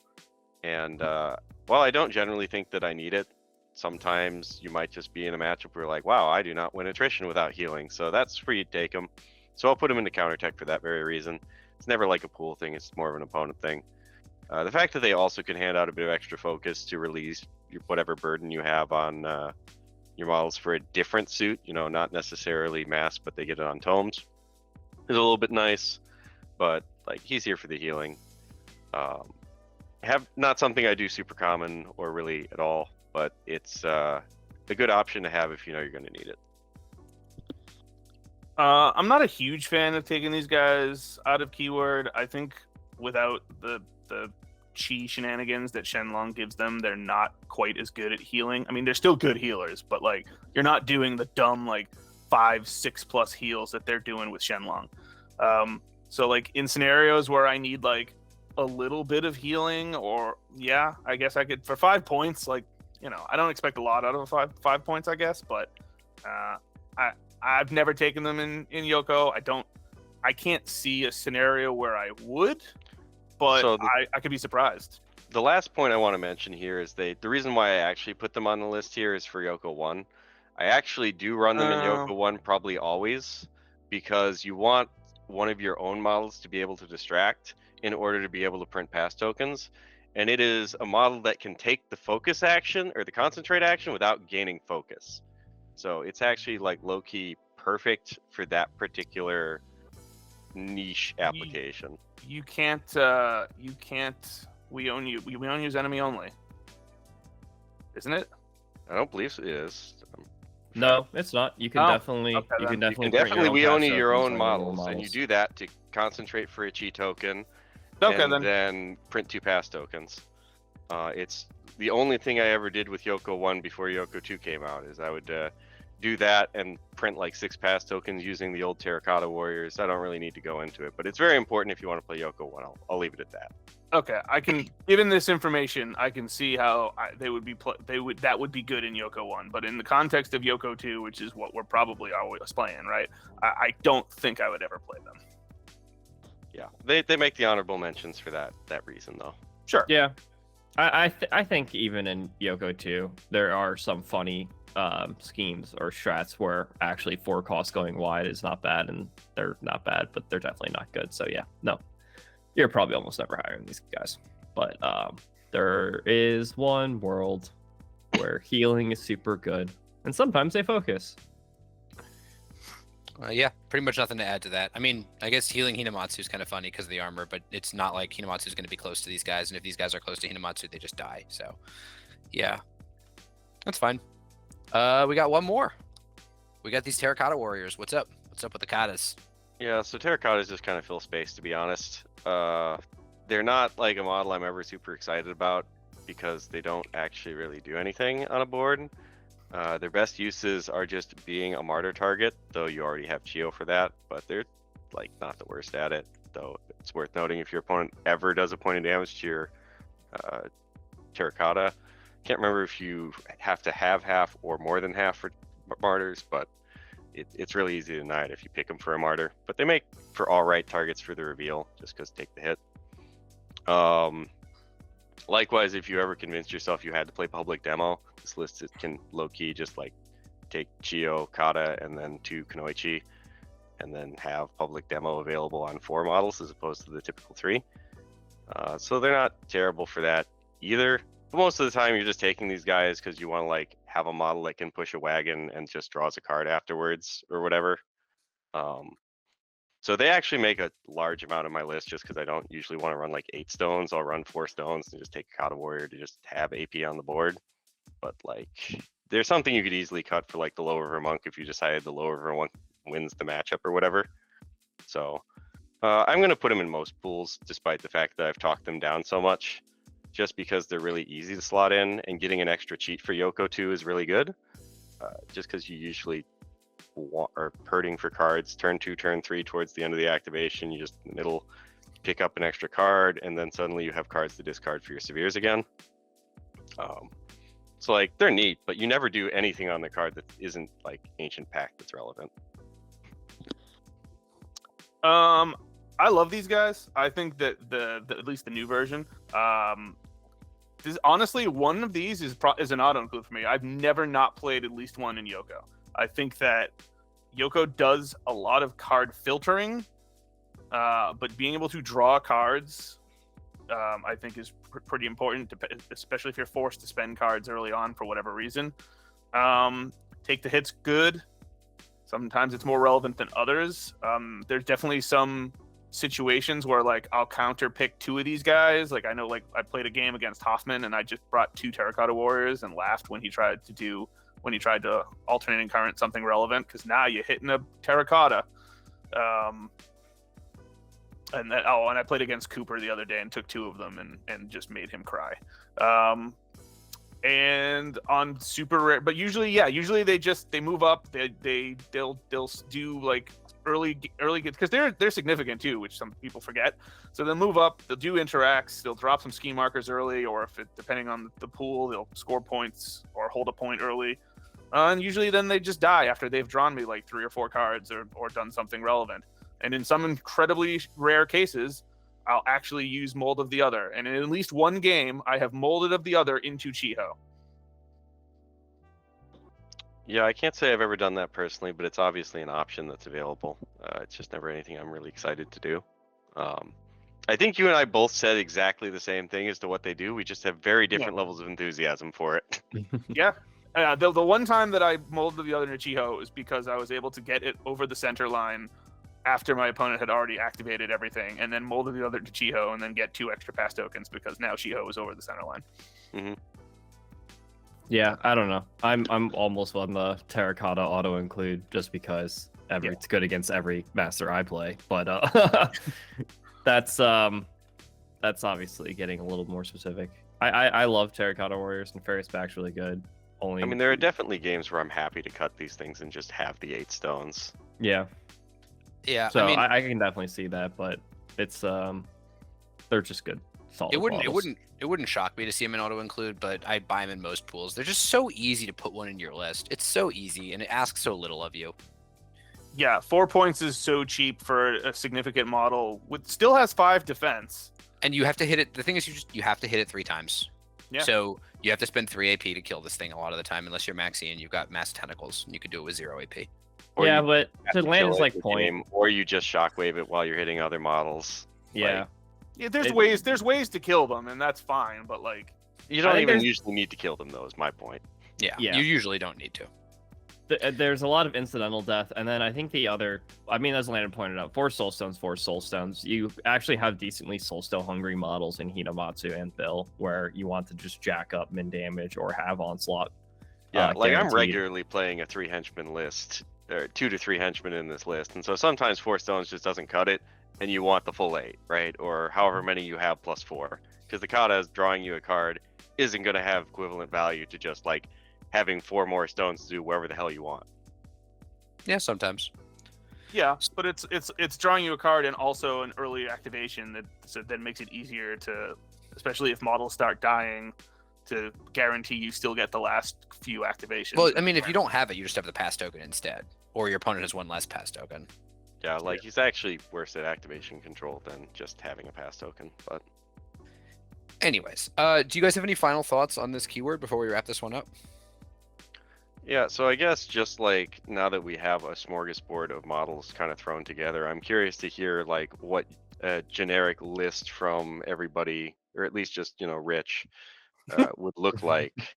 And while I don't generally think that I need it, sometimes you might just be in a matchup where you're like, wow, I do not win attrition without healing. So that's where you take them. So I'll put them into counter tech for that very reason. It's never like a pool thing, it's more of an opponent thing. The fact that they also can hand out a bit of extra focus to release whatever burden you have on your models for a different suit, you know, not necessarily mass, but they get it on tomes, is a little bit nice. But like, he's here for the healing. Have not something I do super common or really at all, but it's a good option to have if you know you're going to need it. I'm not a huge fan of taking these guys out of keyword. I think without the Qi shenanigans that Shenlong gives them, they're not quite as good at healing. I mean, they're still good healers, but like, you're not doing the dumb like 5-6+ heals that they're doing with Shenlong. So like in scenarios where I need like a little bit of healing, or yeah, I guess I could for 5 points, like I don't expect a lot out of 5 points, I guess, but I've never taken them in Yoko. I can't see a scenario where I would, but So I could be surprised. the last point I want to mention here is the reason why I actually put them on the list here is for Yoko 1. I actually do run them in Yoko 1 probably always, because you want one of your own models to be able to distract in order to be able to print pass tokens. And it is a model that can take the focus action or the concentrate action without gaining focus. So it's actually like low-key perfect for that particular niche application. You can't. We own use enemy only, isn't it? I don't believe it is. No, it's not. You can definitely, okay, you then. can definitely, And definitely we own your own models, models, and you do that to concentrate for a Qi token, Okay, and then. then print 2 pass tokens. It's the only thing I ever did with Yoko 1 before Yoko 2 came out is I would do that and print like 6 pass tokens using the old Terracotta Warriors. I don't really need to go into it, but it's very important if you want to play Yoko 1. I'll leave it at that. Okay, I can. Given this information, I can see how that would be good in Yoko 1, but in the context of Yoko 2, which is what we're probably always playing, right? I don't think I would ever play them. Yeah, they make the honorable mentions for that reason though. Sure. Yeah, I think even in Yoko 2, there are some funny schemes or strats where actually 4 costs going wide is not bad, and they're not bad, but they're definitely not good. So yeah, no, you're probably almost never hiring these guys. But there is one world where healing is super good, and sometimes they focus. Yeah, pretty much nothing to add to that. I mean, I guess healing Hinamatsu is kind of funny because of the armor, but it's not like Hinamatsu is going to be close to these guys, and if these guys are close to Hinamatsu, they just die. So, yeah, that's fine. We got one more. We got these Terracotta Warriors. What's up? What's up with the Kattas? Yeah, so Terracottas just kind of fill space, to be honest. They're not like a model I'm ever super excited about because they don't actually really do anything on a board. Their best uses are just being a martyr target, though you already have Chiyo for that, but they're like not the worst at it. Though it's worth noting if your opponent ever does a point of damage to your Terracotta, can't remember if you have to have half or more than half for martyrs, but it's really easy to deny it if you pick them for a martyr. But they make for all right targets for the reveal, just because take the hit. Likewise, if you ever convinced yourself you had to play public demo, this list can low-key just like take Chiyo, Kata, and then 2 Kunoichi, and then have public demo available on 4 models as opposed to the typical 3. So they're not terrible for that either. But most of the time, you're just taking these guys because you want to like have a model that can push a wagon and just draws a card afterwards or whatever. So they actually make a large amount of my list just because I don't usually want to run like 8 stones. I'll run 4 stones and just take a Kata Warrior to just have AP on the board. But like, there's something you could easily cut for like the Low River Monk if you decided the Low River Monk wins the matchup or whatever. So I'm going to put them in most pools, despite the fact that I've talked them down so much, just because they're really easy to slot in, and getting an extra cheat for Yoko 2 is really good. Just because you usually are hurting for cards turn 2, turn 3 towards the end of the activation. You just in the middle pick up an extra card, and then suddenly you have cards to discard for your Severes again. So like they're neat, but you never do anything on the card that isn't like Ancient Pact that's relevant. I love these guys. I think that the at least the new version. This honestly, one of these is an auto include for me. I've never not played at least one in Yoko. I think that Yoko does a lot of card filtering, but being able to draw cards, I think is pretty important, especially if you're forced to spend cards early on for whatever reason. Take the hits good. Sometimes it's more relevant than others. There's definitely some situations where like I'll counter pick 2 of these guys. Like I know, like I played a game against Hoffman and I just brought 2 Terracotta Warriors and laughed when he tried to alternate and current something relevant, because now you're hitting a Terracotta. And I played against Cooper the other day and took 2 of them and just made him cry. And on super rare, but usually they move up. They'll do like early because they're significant too, which some people forget. So they'll move up, they'll do interacts, they'll drop some ski markers early, or if it, depending on the pool, they'll score points or hold a point early. And usually then they just die after they've drawn me like 3 or 4 cards or done something relevant. And in some incredibly rare cases, I'll actually use Mold of the Other. And in at least one game, I have molded of the Other into Chiyo. Yeah, I can't say I've ever done that personally, but it's obviously an option that's available. It's just never anything I'm really excited to do. I think you and I both said exactly the same thing as to what they do. We just have very different levels of enthusiasm for it. Yeah. The one time that I molded the Other into Chiyo was because I was able to get it over the center line after my opponent had already activated everything, and then molded the Other to Chiyo, and then get 2 extra pass tokens because now Chiyo is over the center line. Mm-hmm. Yeah, I don't know. I'm almost on the Terracotta auto include just because it's good against every master I play. But that's obviously getting a little more specific. I love Terracotta Warriors, and Ferris Back's really good. I mean, there are definitely games where I'm happy to cut these things and just have the 8 stones. Yeah. Yeah. So I mean, I can definitely see that, but it's they're just good. Solid it wouldn't shock me to see them in auto include, but I buy them in most pools. They're just so easy to put one in your list. It's so easy, and it asks so little of you. Yeah, 4 points is so cheap for a significant model. Still has 5 defense. And you have to hit it. The thing is, you have to hit it 3 times. Yeah. So you have to spend 3 AP to kill this thing a lot of the time, unless you're maxi and you've got mass tentacles, and you could do it with 0 AP. Or yeah, you but have to land is kill like it point. game, or you just shockwave it while you're hitting other models. Yeah. Like, Yeah, there's ways to kill them, and that's fine. But like, you don't even usually need to kill them, though. Is my point. Yeah. Yeah. You usually don't need to. There's a lot of incidental death, and then I think the other, I mean, as Landon pointed out, 4 soulstones, 4 soulstones. You actually have decently soulstone hungry models in Hinamatsu and Bill, where you want to just jack up min damage or have onslaught. Yeah, like guaranteed. I'm regularly playing a 3 henchman list, or 2 to 3 henchmen in this list, and so sometimes 4 stones just doesn't cut it, and you want the full 8, right? Or however many you have plus 4, because the kata is drawing you a card isn't going to have equivalent value to just like having 4 more stones to do wherever the hell you want. Yeah, sometimes. yeah, but it's drawing you a card and also an early activation that makes it easier to, especially if models start dying, to guarantee you still get the last few activations. Well, I mean, if you don't have it, you just have the pass token instead, or your opponent has 1 less pass token. Yeah, like he's actually worse at activation control than just having a pass token. But anyways, do you guys have any final thoughts on this keyword before we wrap this one up? yeah, so I guess just like now that we have a smorgasbord of models kind of thrown together, I'm curious to hear like what a generic list from everybody, or at least just Rich, would look like.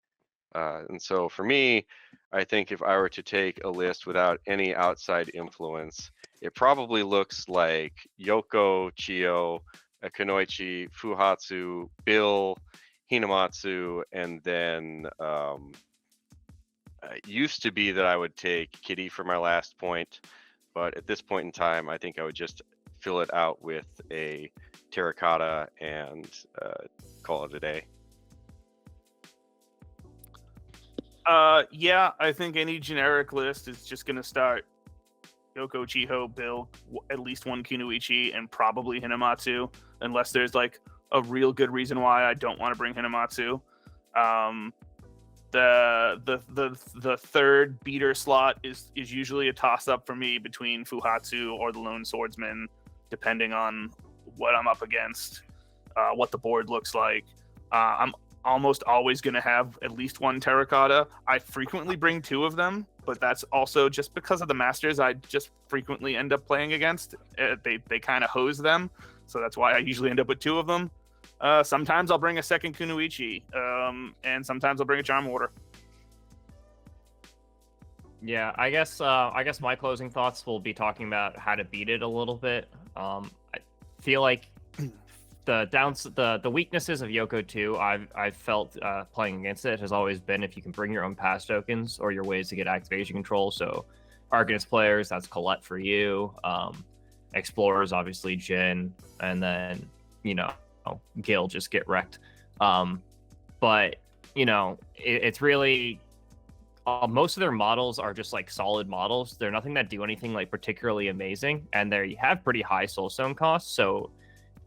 And so for me, I think if I were to take a list without any outside influence, it probably looks like Youko, Chiyo, Kunoichi, Fuhatsu, Bill, Hinamatsu, and then it used to be that I would take Kitty for my last point, but at this point in time, I think I would just fill it out with a Terracotta and call it a day. Yeah, I think any generic list is just going to start Youko, Chiyo, Bill, at least 1 Kunoichi, and probably Hinamatsu, unless there's like a real good reason why I don't want to bring Hinamatsu. The third beater slot is usually a toss up for me between Fuhatsu or the Lone Swordsman, depending on what I'm up against, what the board looks like. I'm almost always going to have at least 1 Terracotta. I frequently bring 2 of them, but that's also just because of the masters I just frequently end up playing against. They kind of hose them, so that's why I usually end up with 2 of them. Sometimes I'll bring a second Kunoichi, and sometimes I'll bring a Charm Water. Yeah, I guess my closing thoughts will be talking about how to beat it a little bit. I feel like the weaknesses of Youko 2, I've felt playing against it has always been if you can bring your own pass tokens or your ways to get activation control. So Arcanist players, that's Colette for you. Explorers, obviously Jin, and then Gil just get wrecked. But it's really most of their models are just like solid models. They're nothing that do anything like particularly amazing, and they have pretty high soulstone costs. So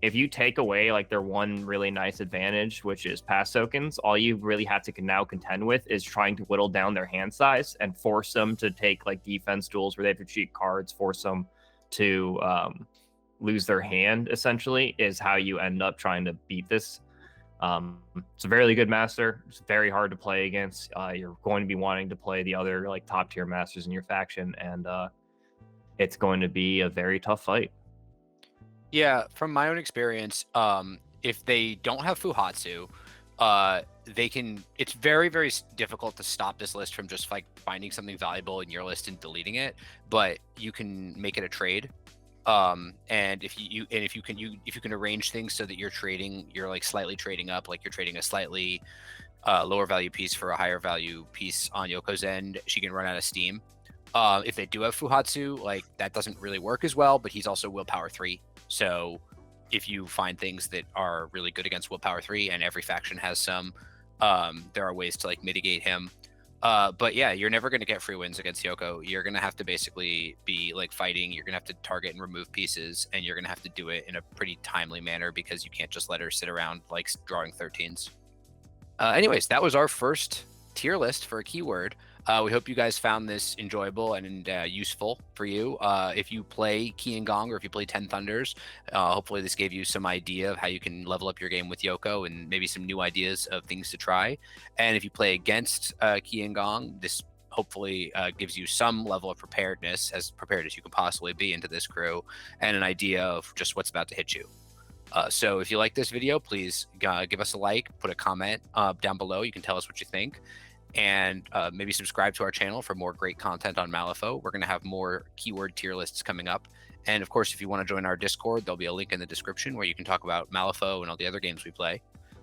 if you take away like their one really nice advantage, which is pass tokens, all you really have to now contend with is trying to whittle down their hand size and force them to take like defense duels where they have to cheat cards, force them to lose their hand, essentially, is how you end up trying to beat this. It's a very good master. It's very hard to play against. You're going to be wanting to play the other like top tier masters in your faction, and it's going to be a very tough fight. Yeah, from my own experience, if they don't have Fuhatsu, they can. It's very, very difficult to stop this list from just like finding something valuable in your list and deleting it. But you can make it a trade. And if you can arrange things so that you're like slightly trading up, like you're trading a slightly lower value piece for a higher value piece on Yoko's end, she can run out of steam. If they do have Fuhatsu, like that doesn't really work as well, but he's also willpower 3. So if you find things that are really good against willpower 3, and every faction has some, there are ways to like mitigate him. But yeah, you're never going to get free wins against Yoko. You're going to have to basically be like fighting. You're going to have to target and remove pieces, and you're going to have to do it in a pretty timely manner because you can't just let her sit around like drawing 13s. Anyways, that was our first tier list for a keyword. We hope you guys found this enjoyable and useful for you. If you play Qi Gong or if you play 10 Thunders, hopefully this gave you some idea of how you can level up your game with Yoko and maybe some new ideas of things to try. And if you play against Qi Gong, this hopefully gives you some level of preparedness, as prepared as you can possibly be into this crew, and an idea of just what's about to hit you. So if you like this video, please give us a like, put a comment down below. You can tell us what you think. And maybe subscribe to our channel for more great content on Malifaux. We're going to have more keyword tier lists coming up. And of course, if you want to join our Discord, there'll be a link in the description where you can talk about Malifaux and all the other games we play.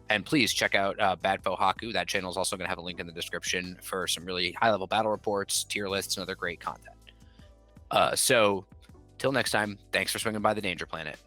And please check out Bad Foe Haku. That channel is also going to have a link in the description for some really high-level battle reports, tier lists, and other great content. So till next time, thanks for swinging by the Danger Planet.